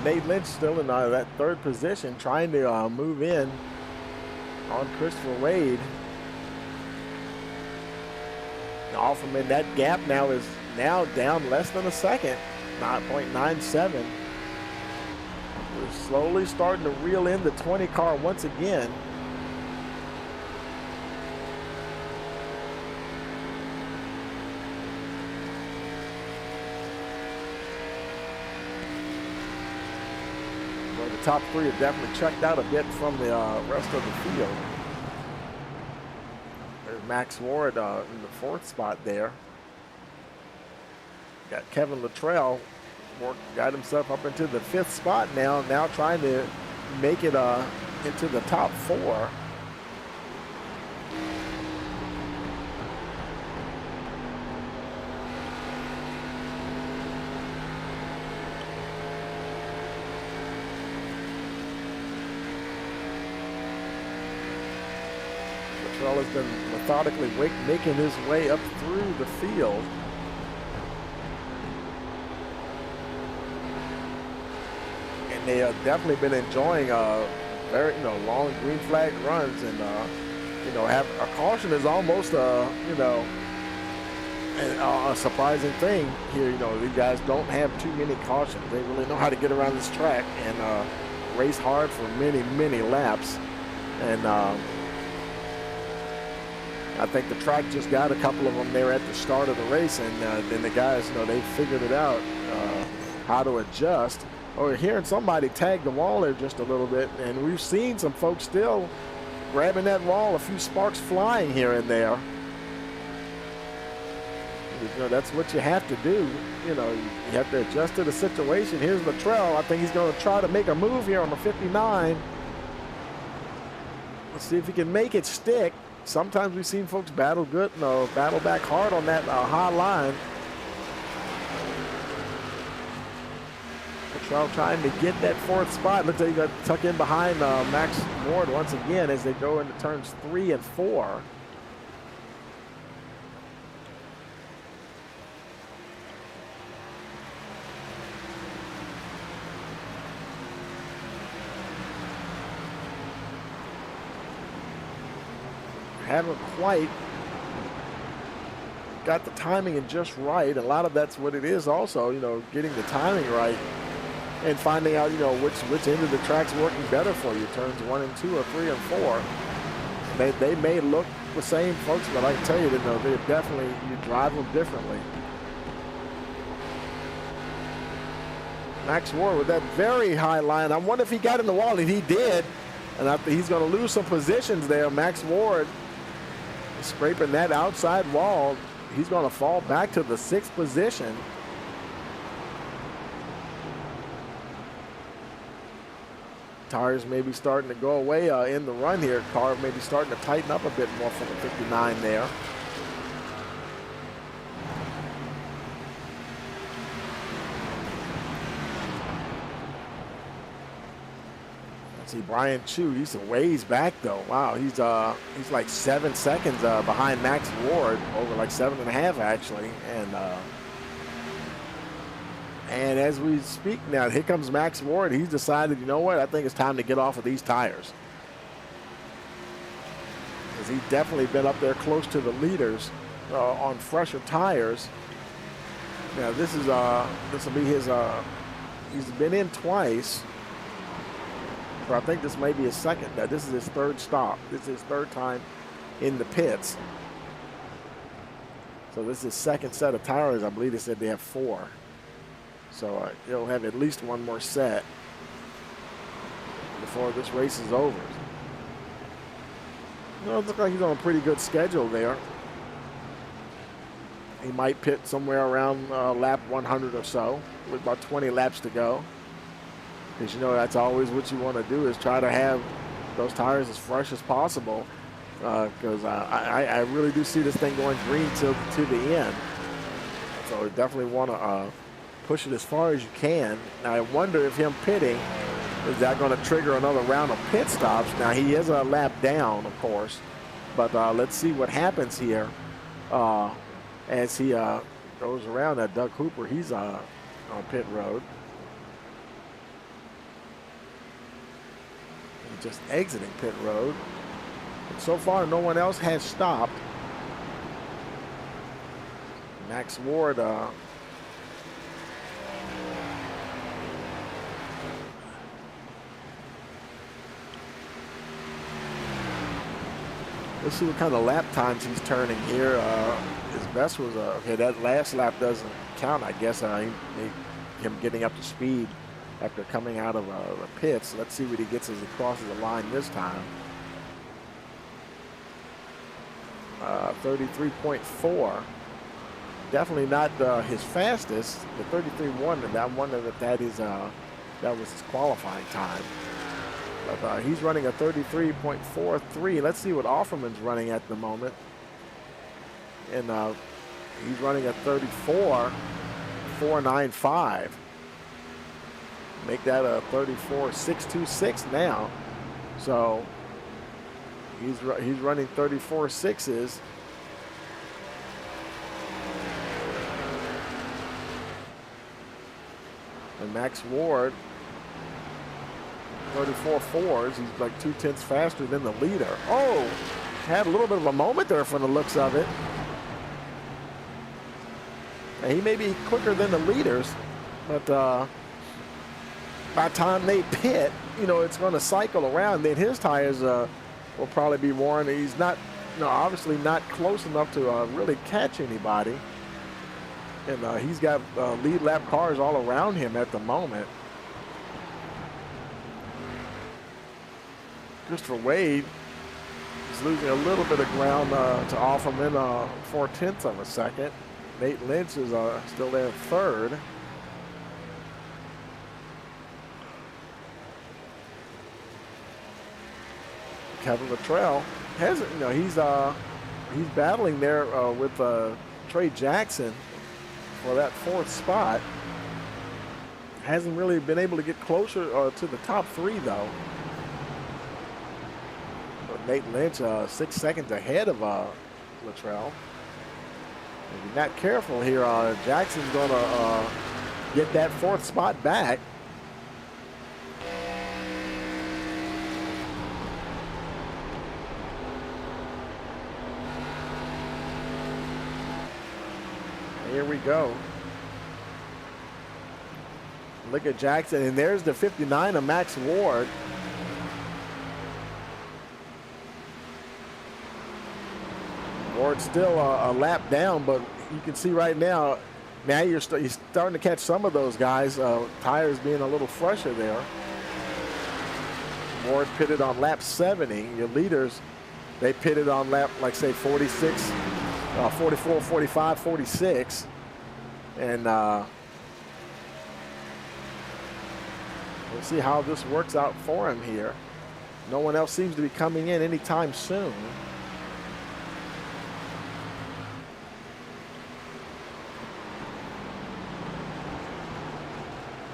Nate Lynch still in that 3rd position, trying to move in on Christopher Wade. Offerman, that gap now is down less than a second, 9.97. We're slowly starting to reel in the 20 car once again. The top 3 have definitely checked out a bit from the rest of the field. There's Max Ward in the 4th spot there. Got Kevin Luttrell got himself up into the 5th spot now trying to make it into the top 4. Has been methodically making his way up through the field. And they have definitely been enjoying very long green flag runs, and have a caution is almost a surprising thing here. These guys don't have too many cautions. They really know how to get around this track and race hard for many laps. And I think the track just got a couple of them there at the start of the race, and then the guys, they figured it out how to adjust. Oh, we're hearing somebody tag the wall there just a little bit, and we've seen some folks still grabbing that wall, a few sparks flying here and there. That's what you have to do. You have to adjust to the situation. Here's Luttrell. I think he's going to try to make a move here on the 59. Let's see if he can make it stick. Sometimes we've seen folks battle back hard on that high line. Luttrell trying to get that 4th spot. Looks like he got tucked in behind Max Ward once again as they go into turns 3 and 4. Haven't quite got the timing and just right. A lot of that's what it is also, getting the timing right and finding out, which end of the track's working better for you. Turns 1 and 2 or 3 and 4. They may look the same, folks, but I can tell you that they definitely, you drive them differently. Max Ward with that very high line. I wonder if he got in the wall, and he did. And he's going to lose some positions there. Max Ward scraping that outside wall. He's going to fall back to the 6th position. Tires may be starting to go away in the run here. Car may be starting to tighten up a bit more for the 59 there. See Brian Chu, he's a ways back though. Wow, he's like 7 seconds behind Max Ward, over like 7.5 actually. And as we speak now, here comes Max Ward. He's decided, you know what? I think it's time to get off of these tires. Because he's definitely been up there close to the leaders on fresher tires. Now this will be his. He's been in twice. I think this may be his second. Now, this is his 3rd stop. This is his 3rd time in the pits. So this is his 2nd set of tires. I believe they said they have 4. So he'll have at least 1 more set before this race is over. You know, it looks like he's on a pretty good schedule there. He might pit somewhere around lap 100 or so with about 20 laps to go. Because you know that's always what you want to do, is try to have those tires as fresh as possible. Because I really do see this thing going green to the end. So you definitely want to push it as far as you can. Now I wonder if him pitting, is that going to trigger another round of pit stops? Now he is a lap down, of course. But let's see what happens here as he goes around. That Doug Hooper, he's on pit road. Just exiting pit road. And so far, no one else has stopped. Max Ward. Let's see what kind of lap times he's turning here. His best was okay. That last lap doesn't count, I guess. Him getting up to speed after coming out of the pits. Let's see what he gets as he crosses the line this time. 33.4. Definitely not his fastest. The 33.1, and I wonder if that was his qualifying time. But he's running a 33.43. Let's see what Offerman's running at the moment. And he's running a 34.495. Make that a 34.626 now. So he's running 34.6s. And Max Ward 34.4s. He's like 0.2 faster than the leader. Oh, had a little bit of a moment there from the looks of it. And he may be quicker than the leaders, but by the time they pit, you know, it's going to cycle around. Then his tires will probably be worn. He's not, obviously not close enough to really catch anybody. And he's got lead lap cars all around him at the moment. Christopher Wade is losing a little bit of ground to Offerman, 0.4 of a second. Nate Lynch is still there 3rd. Kevin Luttrell hasn't, he's battling there with Trey Jackson for that 4th spot. Hasn't really been able to get closer to the top 3 though. But Nate Lynch 6 seconds ahead of Luttrell. If you're not careful here, Jackson's gonna get that 4th spot back. Here we go. Look at Jackson, and there's the 59 of Max Ward. Ward's still a lap down, but you can see right now he's starting to catch some of those guys. Tires being a little fresher there. Ward pitted on lap 70. Your leaders, they pitted on lap, like say 46, 44, 45, 46. And we'll see how this works out for him here. No one else seems to be coming in anytime soon.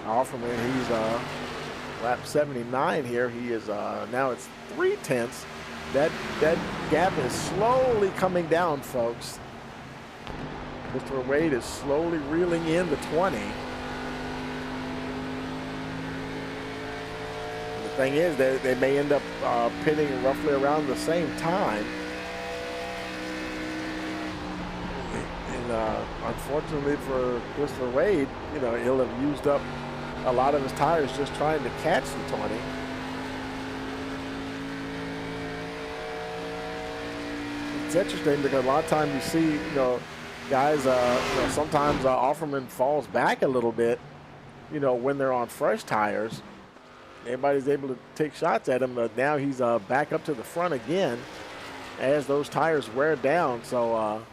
Offerman, he's lap 79 here. He is now it's 0.3. That gap is slowly coming down, folks. Mr. Wade is slowly reeling in the 20. The thing is, they may end up pitting roughly around the same time. And unfortunately for Christopher Wade, you know, he'll have used up a lot of his tires just trying to catch the 20. It's interesting because a lot of times you see, you know, guys, you know, sometimes Offerman falls back a little bit, you know, when they're on fresh tires. Everybody's able to take shots at him, but now he's back up to the front again as those tires wear down. So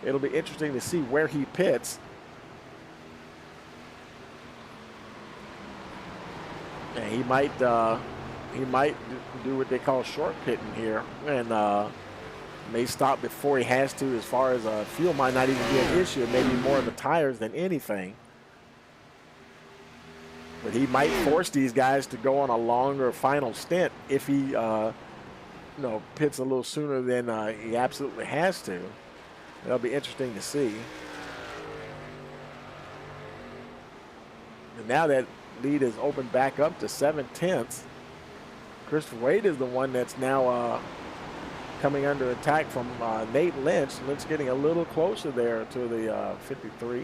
it'll be interesting to see where he pits. And he might do what they call short pitting here, and may stop before he has to. As far as fuel might not even be an issue, maybe more of the tires than anything. But he might force these guys to go on a longer final stint if he, you know, pits a little sooner than he absolutely has to. That'll be interesting to see. And now that lead is opened back up to 0.7. Christopher Wade is the one that's now coming under attack from Nate Lynch. Lynch getting a little closer there to the 53.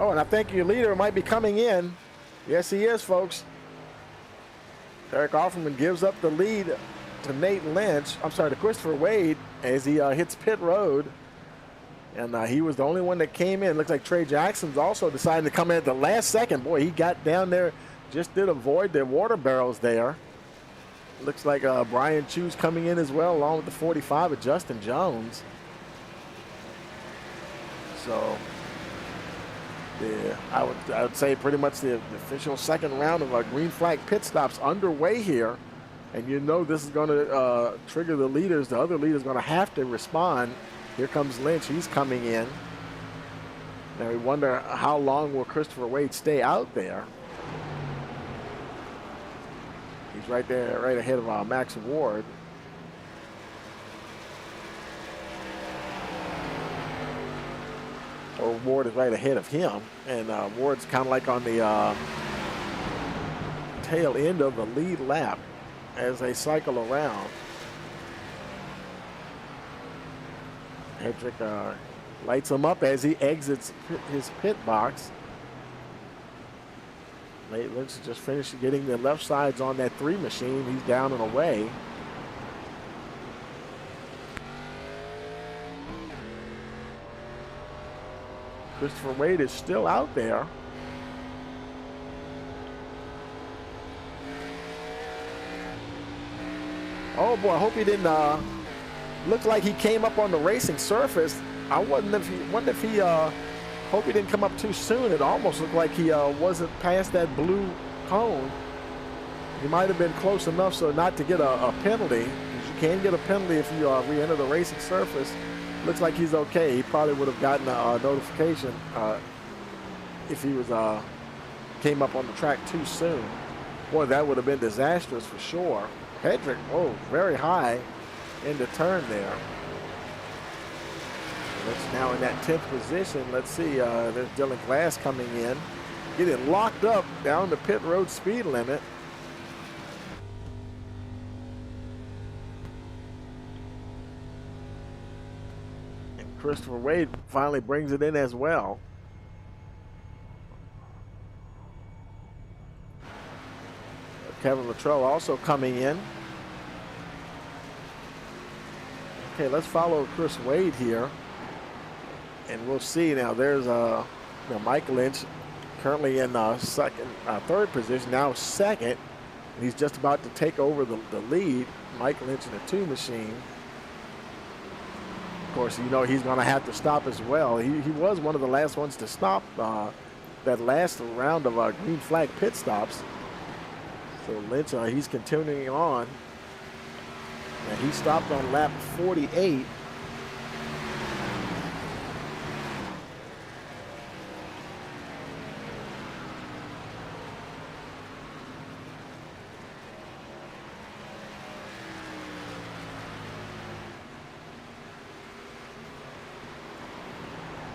Oh, and I think your leader might be coming in. Yes, he is, folks. Eric Offerman gives up the lead to Nate Lynch. I'm sorry, to Christopher Wade as he hits pit road. And he was the only one that came in. Looks like Trey Jackson's also decided to come in at the last second. Boy, he got down there, just did avoid the water barrels there. Looks like Brian Chu's coming in as well, along with the 45 of Justin Jones. So, yeah, I would say pretty much the official second round of green flag pit stops underway here. And you know this is going to trigger the leaders. The other leader's going to have to respond. Here comes Lynch. He's coming in. Now we wonder how long will Christopher Wade stay out there. He's right there, right ahead of Max Ward. Or Ward is right ahead of him. And Ward's kind of like on the tail end of the lead lap as they cycle around. Hedrick lights him up as he exits his pit box. Nate Lynch just finished getting the left sides on that 3 machine. He's down and away. Christopher Wade is still out there. Oh boy, I hope he didn't look like he came up on the racing surface. I wonder if he hope he didn't come up too soon. It almost looked like he wasn't past that blue cone. He might have been close enough so not to get a penalty. You can get a penalty if you re-enter the racing surface. Looks like he's okay. He probably would have gotten a notification if he was came up on the track too soon. Boy, that would have been disastrous for sure. Hedrick, oh, very high in the turn there. That's now in that 10th position. Let's see, there's Dylan Glass coming in. Getting locked up down the pit road speed limit. And Christopher Wade finally brings it in as well. Kevin Luttrell also coming in. Okay, let's follow Chris Wade here. And we'll see now. There's Mike Lynch currently in third position, now second. And he's just about to take over the lead. Mike Lynch in a 2 machine. Of course, you know he's going to have to stop as well. He was one of the last ones to stop that last round of green flag pit stops. So Lynch, he's continuing on. And he stopped on lap 48.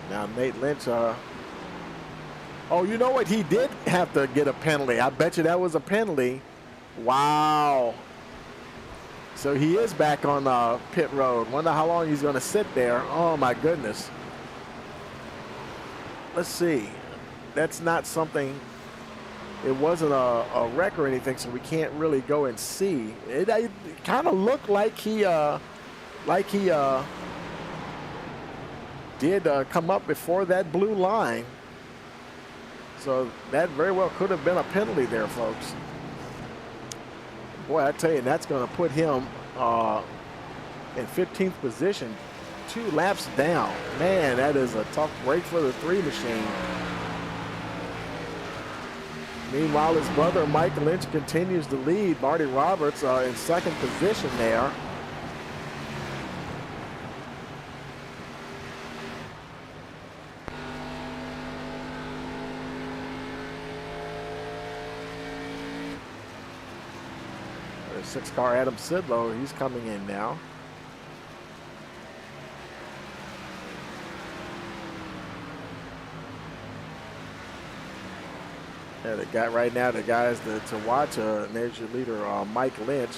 Now Nate Lynch, oh, you know what? He did have to get a penalty. I bet you that was a penalty. Wow. So he is back on pit road. Wonder how long he's going to sit there. Oh, my goodness. Let's see. That's not something. It wasn't a wreck or anything, so we can't really go and see. It kind of looked like he did come up before that blue line. So that very well could have been a penalty there, folks. Boy, I tell you, that's going to put him in 15th position, 2 laps down. Man, that is a tough break for the 3 machine. Meanwhile, his brother Mike Lynch continues to lead. Marty Roberts in 2nd position there. The 6-car Adam Sidlow, he's coming in now. Yeah, the guy right now, the guys to watch, and there's your leader, Mike Lynch.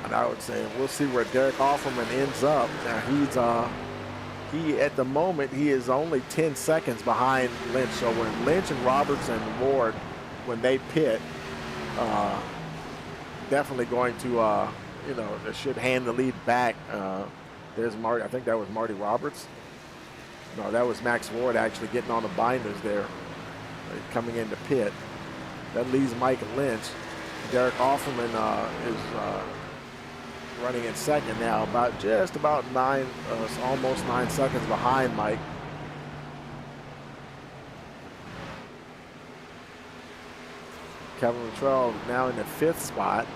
And I would say we'll see where Derek Offerman ends up. Now he at the moment he is only 10 seconds behind Lynch. So when Lynch and Roberts and Ward, when they pit, definitely going to they should hand the lead back. There's Marty. I think that was Marty Roberts. No, that was Max Ward actually getting on the binders there, coming into pit. That leaves Mike Lynch. Derek Offerman is running in 2nd now, just about almost 9 seconds behind Mike. Kevin Luttrell now in the 5th spot.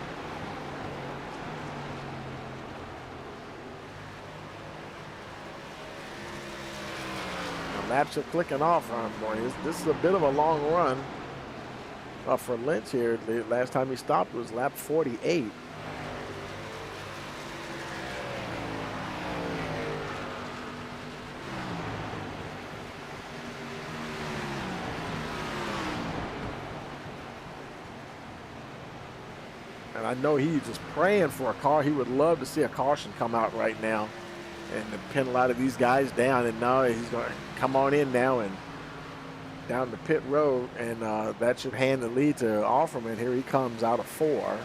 The laps are clicking off on him, boy. This is a bit of a long run for Lynch here. The last time he stopped was lap 48. And I know he's just praying for a car. He would love to see a caution come out right now and to pin a lot of these guys down. And now he's going to come on in now and down the pit road. And that should hand the lead to Offerman. Here he comes out of 4.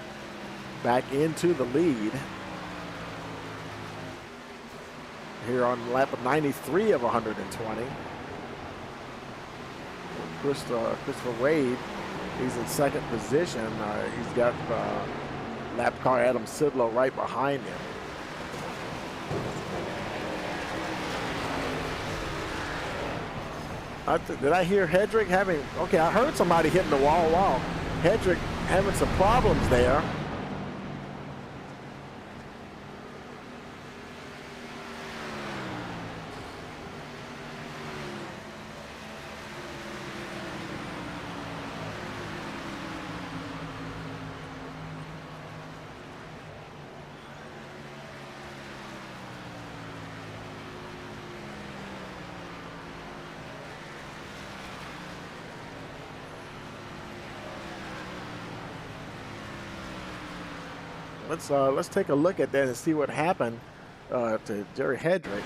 Back into the lead. Here on lap 93 of 120. Christopher Wade, he's in 2nd position. He's got lap car Adam Sidlow right behind him. Did I hear Hedrick having, okay, I heard somebody hitting the wall. Wow. Hedrick having some problems there. Let's take a look at that and see what happened to Jerry Hedrick.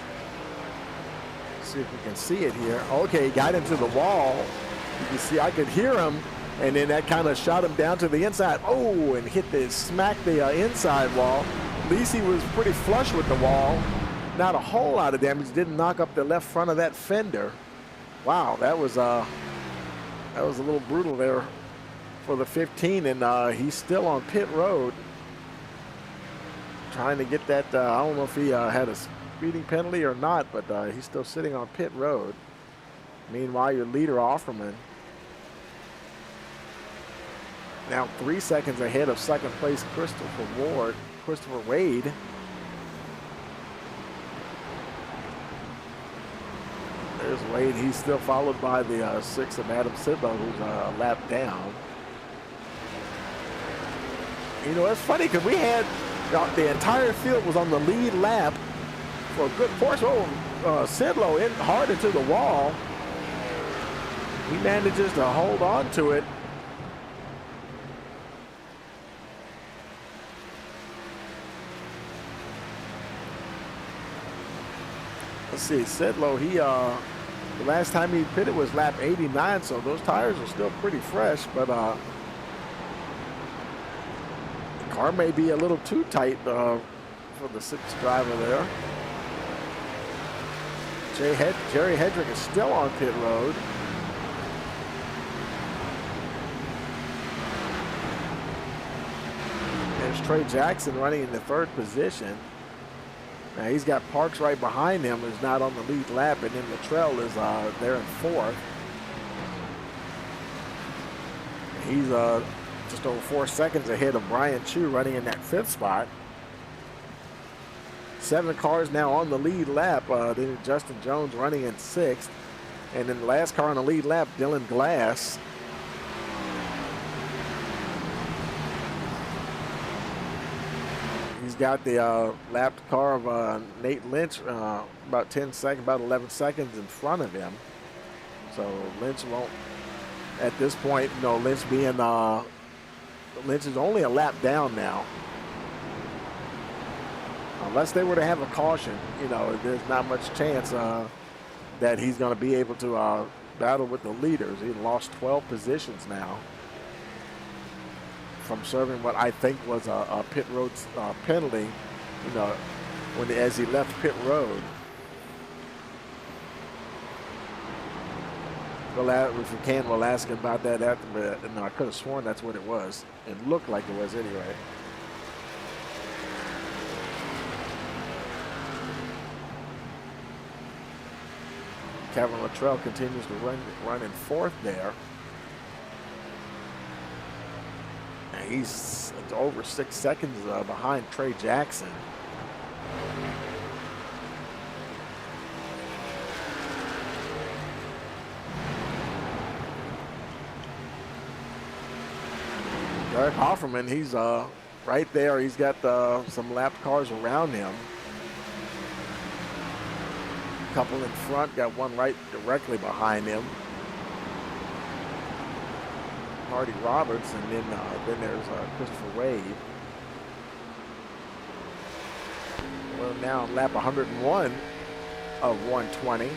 See if we can see it here. Okay, he got into the wall. You can see, I could hear him and then that kind of shot him down to the inside. Oh, and smacked the inside wall. At least he was pretty flush with the wall. Not a whole lot of damage. Didn't knock up the left front of that fender. Wow, that was a little brutal there for the 15, and he's still on pit road. Trying to get that, I don't know if he had a speeding penalty or not, but he's still sitting on pit road. Meanwhile, your leader, Offerman, now 3 seconds ahead of second place Christopher Wade. There's Wade. He's still followed by the 6 of Adam Sidlow, who's a lap down. You know, it's funny because we had the entire field was on the lead lap for a good portion. Sidlow in hard into the wall. He manages to hold on to it. Let's see, Sidlow, the last time he pitted was lap 89, so those tires are still pretty fresh, but the car may be a little too tight for the 6th driver there. Jerry Hedrick is still on pit road. There's Trey Jackson running in the 3rd position. Now he's got Parks right behind him, who's not on the lead lap, and then Luttrell is there in 4th. He's just over 4 seconds ahead of Brian Chu running in that 5th spot. 7 cars now on the lead lap. Then Justin Jones running in 6th. And then the last car on the lead lap, Dylan Glass. He's got the lapped car of Nate Lynch about 11 seconds in front of him. So Lynch won't, at this point, you know, Lynch is only a lap down now. Unless they were to have a caution, you know, there's not much chance that he's going to be able to battle with the leaders. He lost 12 positions now from serving what I think was a pit road penalty, you know, as he left pit road. Well, if we can, we'll ask him about that after, but no, I could have sworn that's what it was. It looked like it was anyway. Kevin Luttrell continues to run in 4th there. And he's over 6 seconds behind Trey Jackson. Derek Hofferman, he's right there. He's got some lapped cars around him. A couple in front, got one right directly behind him. Marty Roberts, and then there's Christopher Wade. Well, now on lap 101 of 120.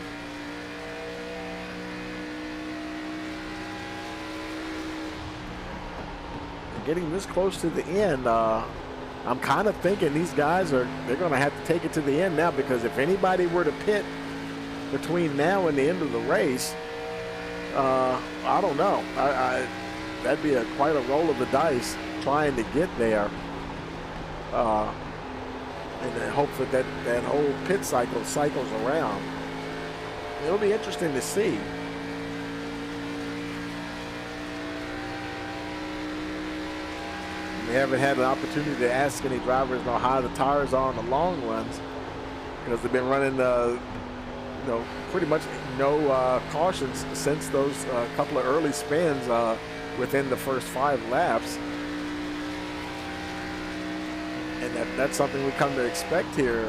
Getting this close to the end, I'm kind of thinking these guys they're going to have to take it to the end now, because if anybody were to pit between now and the end of the race, I don't know. That'd be quite a roll of the dice trying to get there, and then hope that whole pit cycles around. It'll be interesting to see. We haven't had an opportunity to ask any drivers how the tires are on the long runs, because they've been running pretty much no cautions since those couple of early spins within the first 5 laps. And that's something we come to expect here,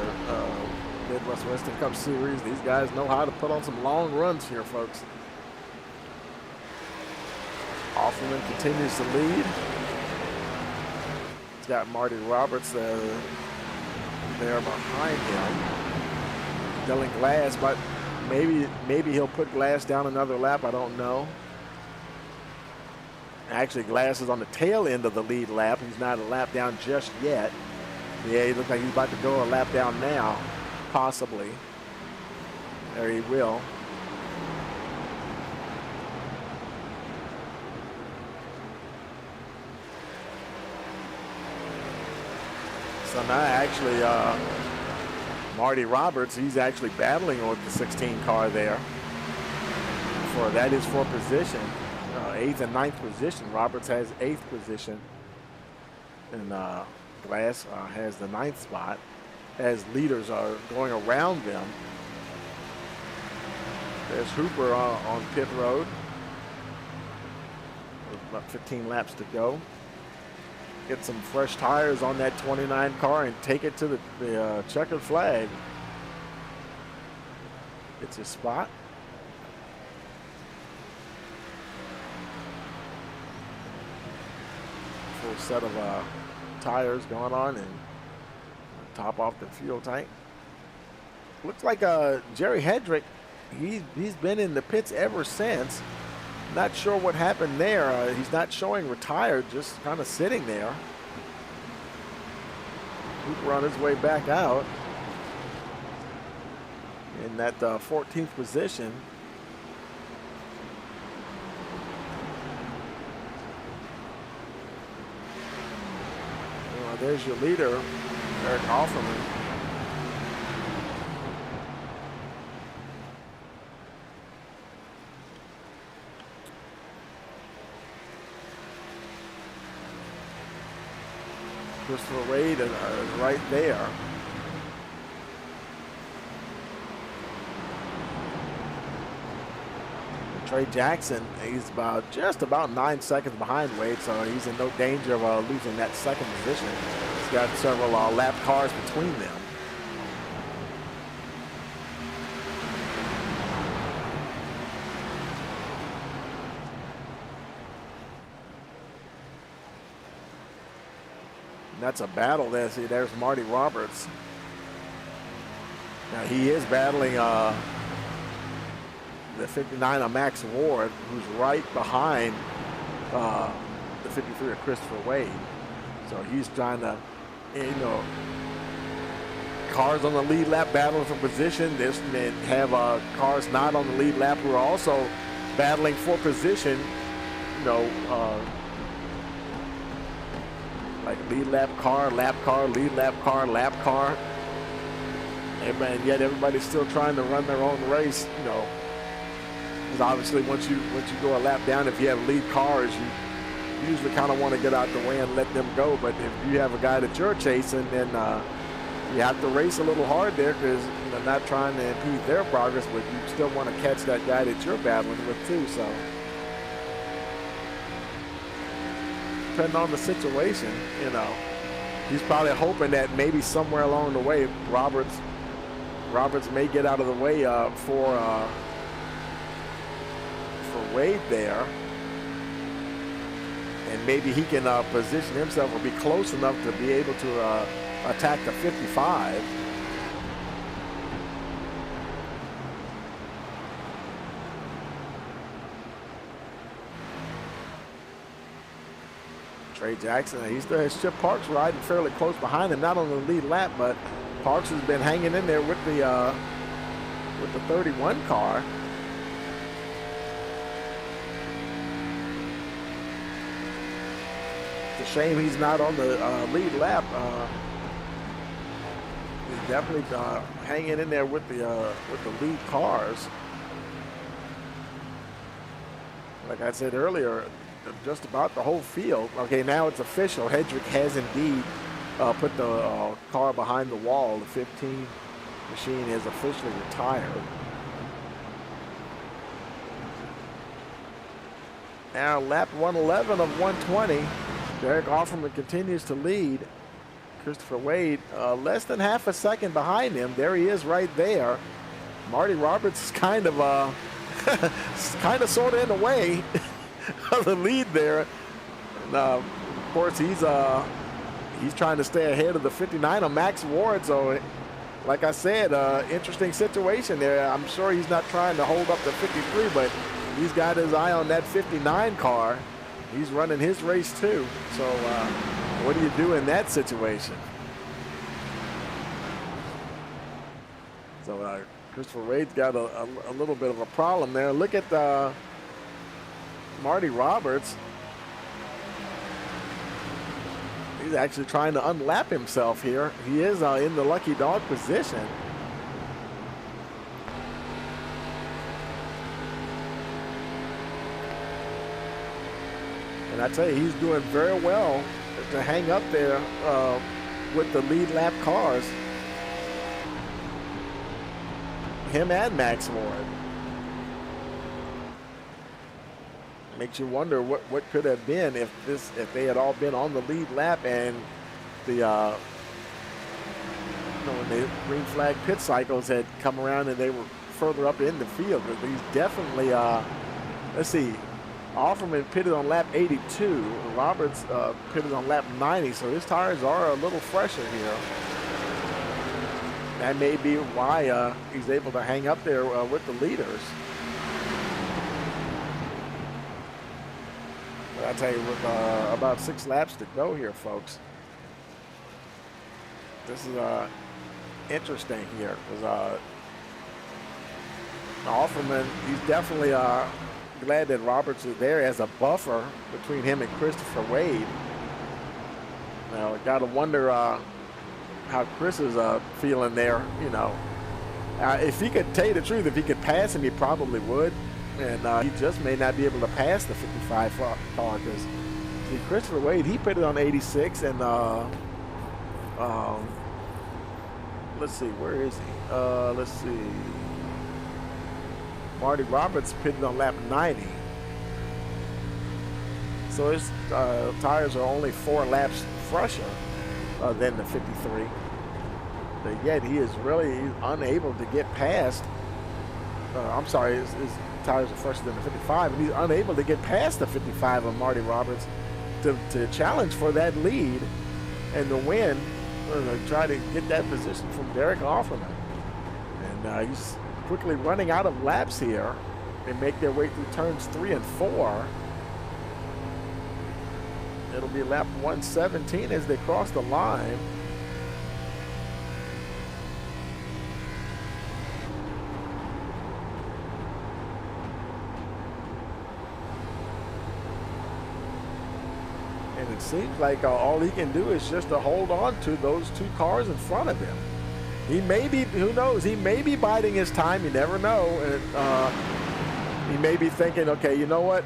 Midwest Winston Cup Series. These guys know how to put on some long runs here, folks. Offerman continues to lead. He's got Marty Roberts there behind him. Dylan Glass, but maybe he'll put Glass down another lap. I don't know. Actually, Glass is on the tail end of the lead lap. He's not a lap down just yet. Yeah, he looks like he's about to go a lap down now, possibly. There he will. So now actually Marty Roberts, he's actually battling with the 16 car there. That is for position. 8th and 9th position. Roberts has 8th position. And Glass has the 9th spot as leaders are going around them. There's Hooper on pit road. With about 15 laps to go. Get some fresh tires on that 29 car and take it to the checkered flag. It's his spot. Full set of tires going on and top off the fuel tank. Looks like Jerry Hedrick, he's been in the pits ever since. Not sure what happened there. He's not showing retired, just kind of sitting there. Cooper on his way back out in that 14th position. There's your leader, Eric Offerman. Christopher Wade is right there. Trey Jackson, he's just about 9 seconds behind Wade, so he's in no danger of losing that second position. He's got several lap cars between them. And that's a battle there. See, there's Marty Roberts. Now he is battling the 59 of Max Ward, who's right behind the 53 of Christopher Wade. So he's trying to, cars on the lead lap battling for position. They have cars not on the lead lap who are also battling for position. Like lead lap car, lead lap car, lap car. And yet everybody's still trying to run their own race, Because obviously once you go a lap down, if you have lead cars, you usually kind of want to get out the way and let them go. But if you have a guy that you're chasing, then you have to race a little hard there because not trying to impede their progress, but you still want to catch that guy that you're battling with too. So depending on the situation, he's probably hoping that maybe somewhere along the way, Roberts may get out of the way for Wade there, and maybe he can position himself or be close enough to be able to attack the 55. Trey Jackson, he still has Chip Parks riding fairly close behind him, not on the lead lap, but Parks has been hanging in there with the 31 car. It's a shame he's not on the lead lap. He's definitely hanging in there with the lead cars. Like I said earlier, just about the whole field. Okay, now it's official. Hedrick has indeed put the car behind the wall. The 15 machine is officially retired. Now lap 111 of 120. Derek Offerman continues to lead. Christopher Wade less than half a second behind him. There he is right there. Marty Roberts is kind of sort of in the way of the lead there. And of course he's trying to stay ahead of the 59 of Max Ward. So like I said, interesting situation there. I'm sure he's not trying to hold up the 53, but he's got his eye on that 59 car. He's running his race too. So what do you do in that situation? So Christopher Wade's got a little bit of a problem there. Look at Marty Roberts. He's actually trying to unlap himself here. He is in the lucky dog position. And I tell you, he's doing very well to hang up there with the lead lap cars. Him and Max Ward. Makes you wonder what could have been if they had all been on the lead lap and the when the green flag pit cycles had come around and they were further up in the field. But he's definitely let's see, Offerman pitted on lap 82. Roberts pitted on lap 90, so his tires are a little fresher here. That may be why he's able to hang up there with the leaders. But I tell you, with about 6 laps to go here, folks, this is interesting here because Offerman, he's definitely glad that Roberts is there as a buffer between him and Christopher Wade. Now, got to wonder how Chris is feeling there. You know, if he could tell you the truth, if he could pass him, he probably would. And he just may not be able to pass the 55 car because Christopher Wade, he pitted on 86, and let's see, where is he? Let's see. Marty Roberts pitted on lap 90. So his tires are only 4 laps fresher than the 53. But yet he is really unable to get past. I'm sorry, his tires are fresher than the 55, and he's unable to get past the 55 of Marty Roberts to challenge for that lead and the win, to try to get that position from Derek Offerman. And he's quickly running out of laps here. They make their way through turns 3 and 4. It'll be lap 117 as they cross the line. And it seems like all he can do is just to hold on to those 2 cars in front of him. He may be, who knows, he may be biding his time. You never know. And he may be thinking, okay, you know what?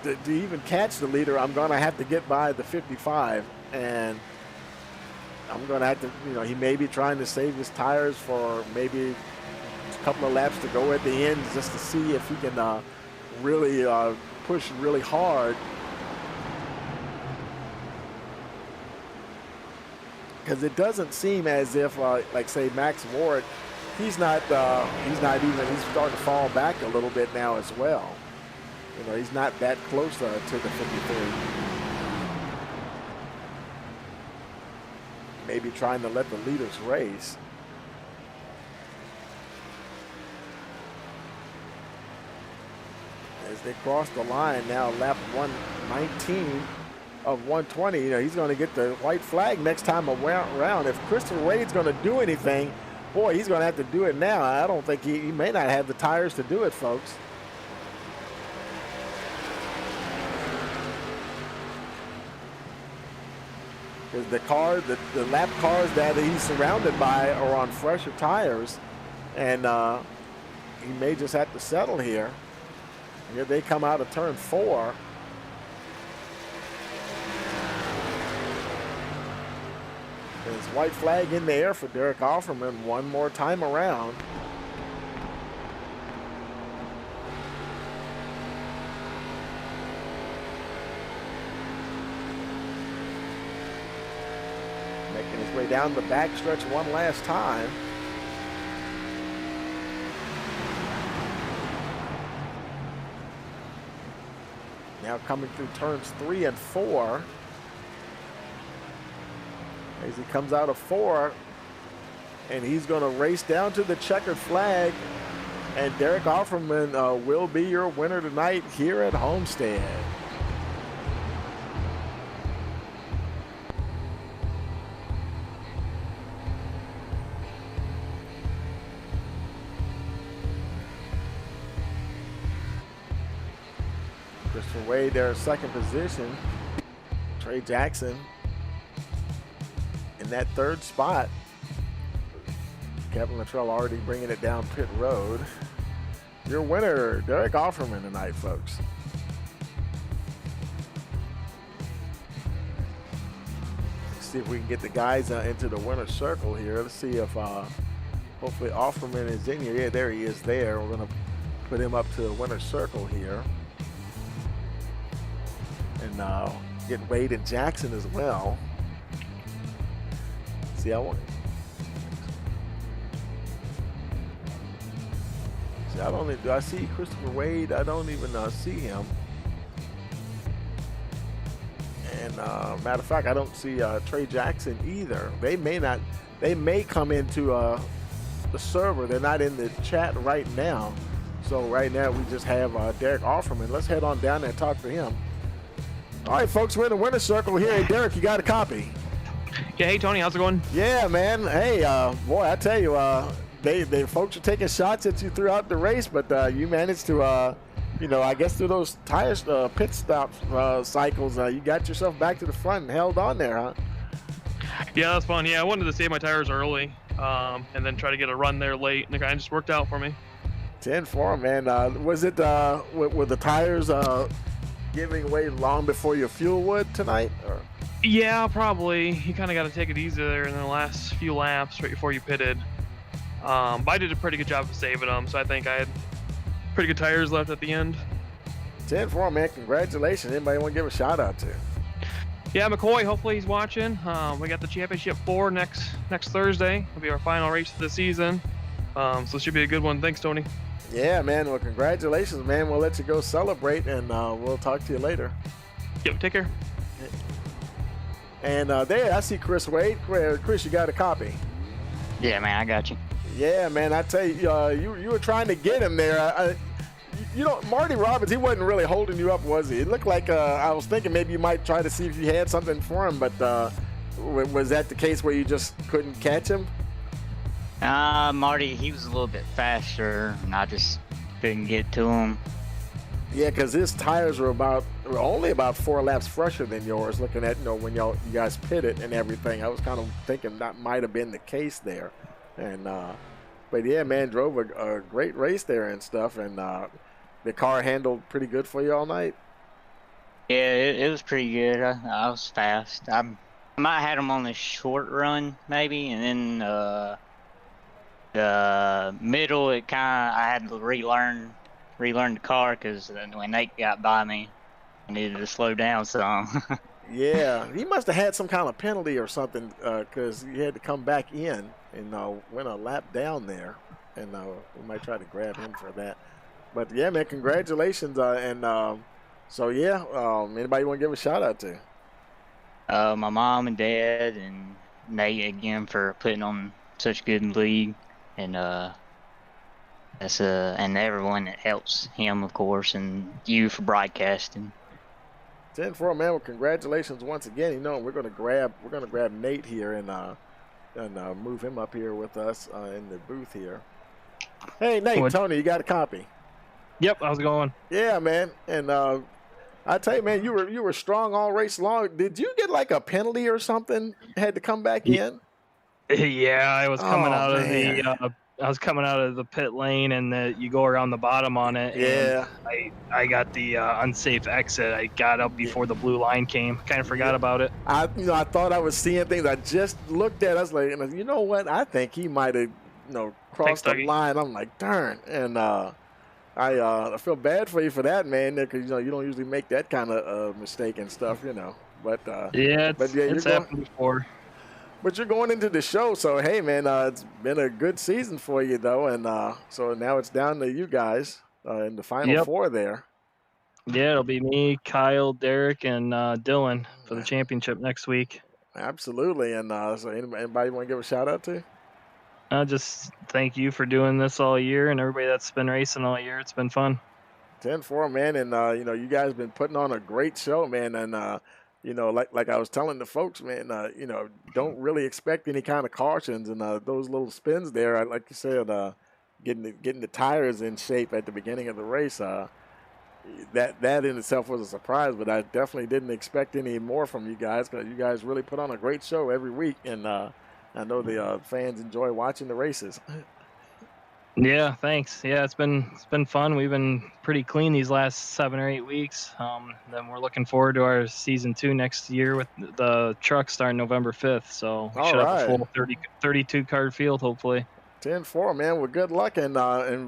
To even catch the leader, I'm going to have to get by the 55. And I'm going to have to, you know, he may be trying to save his tires for maybe a couple of laps to go at the end just to see if he can really push really hard. Because it doesn't seem as if, like say Max Ward, he's starting to fall back a little bit now as well. You know, he's not that close to the 53. Maybe trying to let the leaders race. As they cross the line now, lap 119. Of 120, you know, he's going to get the white flag next time around. If Christopher Wade's going to do anything, boy, he's going to have to do it now. I don't think he may not have the tires to do it, folks. Because the lap cars that he's surrounded by are on fresher tires, and he may just have to settle here. Here they come out of turn 4. There's white flag in the air for Derek Offerman one more time around. Making his way down the backstretch one last time. Now coming through turns 3 and 4. As he comes out of 4, and he's going to race down to the checkered flag, and Derek Offerman will be your winner tonight here at Homestead. Christopher Wade there, second position. Trey Jackson in that third spot. Kevin Luttrell already bringing it down pit road. Your winner, Derek Offerman tonight, folks. Let's see if we can get the guys into the winner's circle here. Let's see if hopefully Offerman is in here. Yeah, there he is there. We're going to put him up to the winner's circle here. And get Wade and Jackson as well. See, I don't. Do I see Christopher Wade? I don't even see him. And matter of fact, I don't see Trey Jackson either. They may not. They may come into the server. They're not in the chat right now. So right now we just have Derek Offerman. Let's head on down there and talk to him. All right, folks, we're in the winner's circle here. Hey, Derek, you got a copy? Yeah, hey Tony, how's it going? Yeah, man. Hey, boy, I tell you, they folks are taking shots at you throughout the race, but you managed to, I guess through those tires pit stop cycles, you got yourself back to the front and held on there, huh? Yeah, that's fun. Yeah, I wanted to save my tires early, and then try to get a run there late, and it kind of just worked out for me. 10-4, man. Was it were the tires giving way long before your fuel would tonight? Or? Yeah, probably. You kind of got to take it easy there in the last few laps right before you pitted. But I did a pretty good job of saving them, so I think I had pretty good tires left at the end. 10-4, man. Congratulations. Anybody want to give a shout out to? Yeah, McCoy, hopefully he's watching. We got the Championship 4 next Thursday. It'll be our final race of the season. So it should be a good one. Thanks, Tony. Yeah, man. Well, congratulations, man. We'll let you go celebrate, and we'll talk to you later. Yep, take care. And there, I see Chris Wade. Chris, you got a copy? Yeah, man, I got you. Yeah, man. I tell you, you were trying to get him there. Marty Robbins, he wasn't really holding you up, was he? It looked like I was thinking maybe you might try to see if you had something for him, but was that the case where you just couldn't catch him? Marty, he was a little bit faster, and I just couldn't get to him. Yeah, because his tires were only about 4 laps fresher than yours. Looking at when you guys pitted and everything, I was kind of thinking that might have been the case there. And but yeah, man, drove a great race there and stuff, and the car handled pretty good for you all night. Yeah, it was pretty good. I was fast. I might have had him on the short run maybe, and then the middle, I had to relearn the car because when Nate got by me, I needed to slow down some. Yeah, he must have had some kind of penalty or something because he had to come back in and went a lap down there, and we might try to grab him for that. But yeah, man, congratulations, so yeah, anybody want to give a shout out to? My mom and dad and Nate again for putting on such a good league, and and everyone that helps him, of course, and you for broadcasting. 10-4, man. Well, congratulations once again. We're gonna grab Nate here and move him up here with us in the booth here. Hey, Nate, Tony, you got a copy? Yep, how's it going? Yeah, man. And I tell you, man, you were strong all race long. Did you get like a penalty or something? Had to come back in? Yeah, I was coming out of man. I was coming out of the pit lane, and you go around the bottom on it. Yeah. And I got the unsafe exit. I got up before the blue line came. Kind of forgot about it. I thought I was seeing things. I just looked at it. I was like, you know what? I think he might have, crossed the line. I'm like, darn. And I feel bad for you for that, man, because you don't usually make that kind of mistake and stuff, But yeah, it's happened before. But you're going into the show, so hey, man, it's been a good season for you, though, and so now it's down to you guys in the final 4 there. Yeah, it'll be me, Kyle, Derek, and Dylan for the championship next week. Absolutely, and so anybody want to give a shout out to? Just thank you for doing this all year, and everybody that's been racing all year. It's been fun. 10-4, man, and you guys been putting on a great show, man, and like I was telling the folks, man, don't really expect any kind of cautions, and those little spins there, like you said, getting the tires in shape at the beginning of the race, that in itself was a surprise, but I definitely didn't expect any more from you guys, because you guys really put on a great show every week, and I know the fans enjoy watching the races. Yeah, thanks. Yeah, it's been fun. We've been pretty clean these last 7 or 8 weeks. Then we're looking forward to our season 2 next year with the truck starting November 5th. So we All should have right. a full 32 car field, hopefully. 10-4, man. Well, good luck, and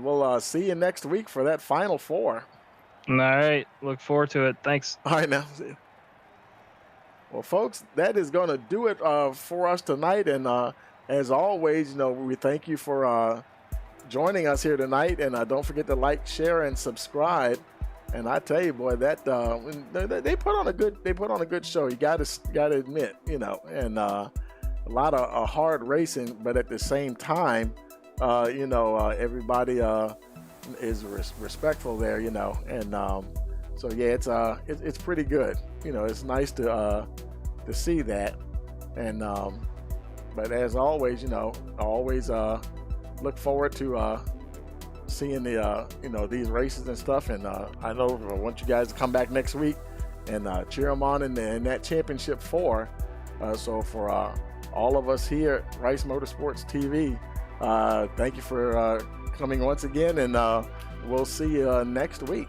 we'll see you next week for that final 4. All right, look forward to it. Thanks. All right, now. See you. Well, folks, that is going to do it for us tonight, and as always, we thank you for joining us here tonight, and don't forget to like, share, and subscribe. And I tell you, boy, that they put on a good show. You got to admit, and a lot of hard racing, but at the same time, everybody is respectful there, and so yeah, it's pretty good. It's nice to see that, and but as always, always look forward to seeing the these races and stuff, and I know I want you guys to come back next week and cheer them on in that championship 4. So for all of us here at Rice Motorsports TV, thank you for coming once again, and we'll see you next week.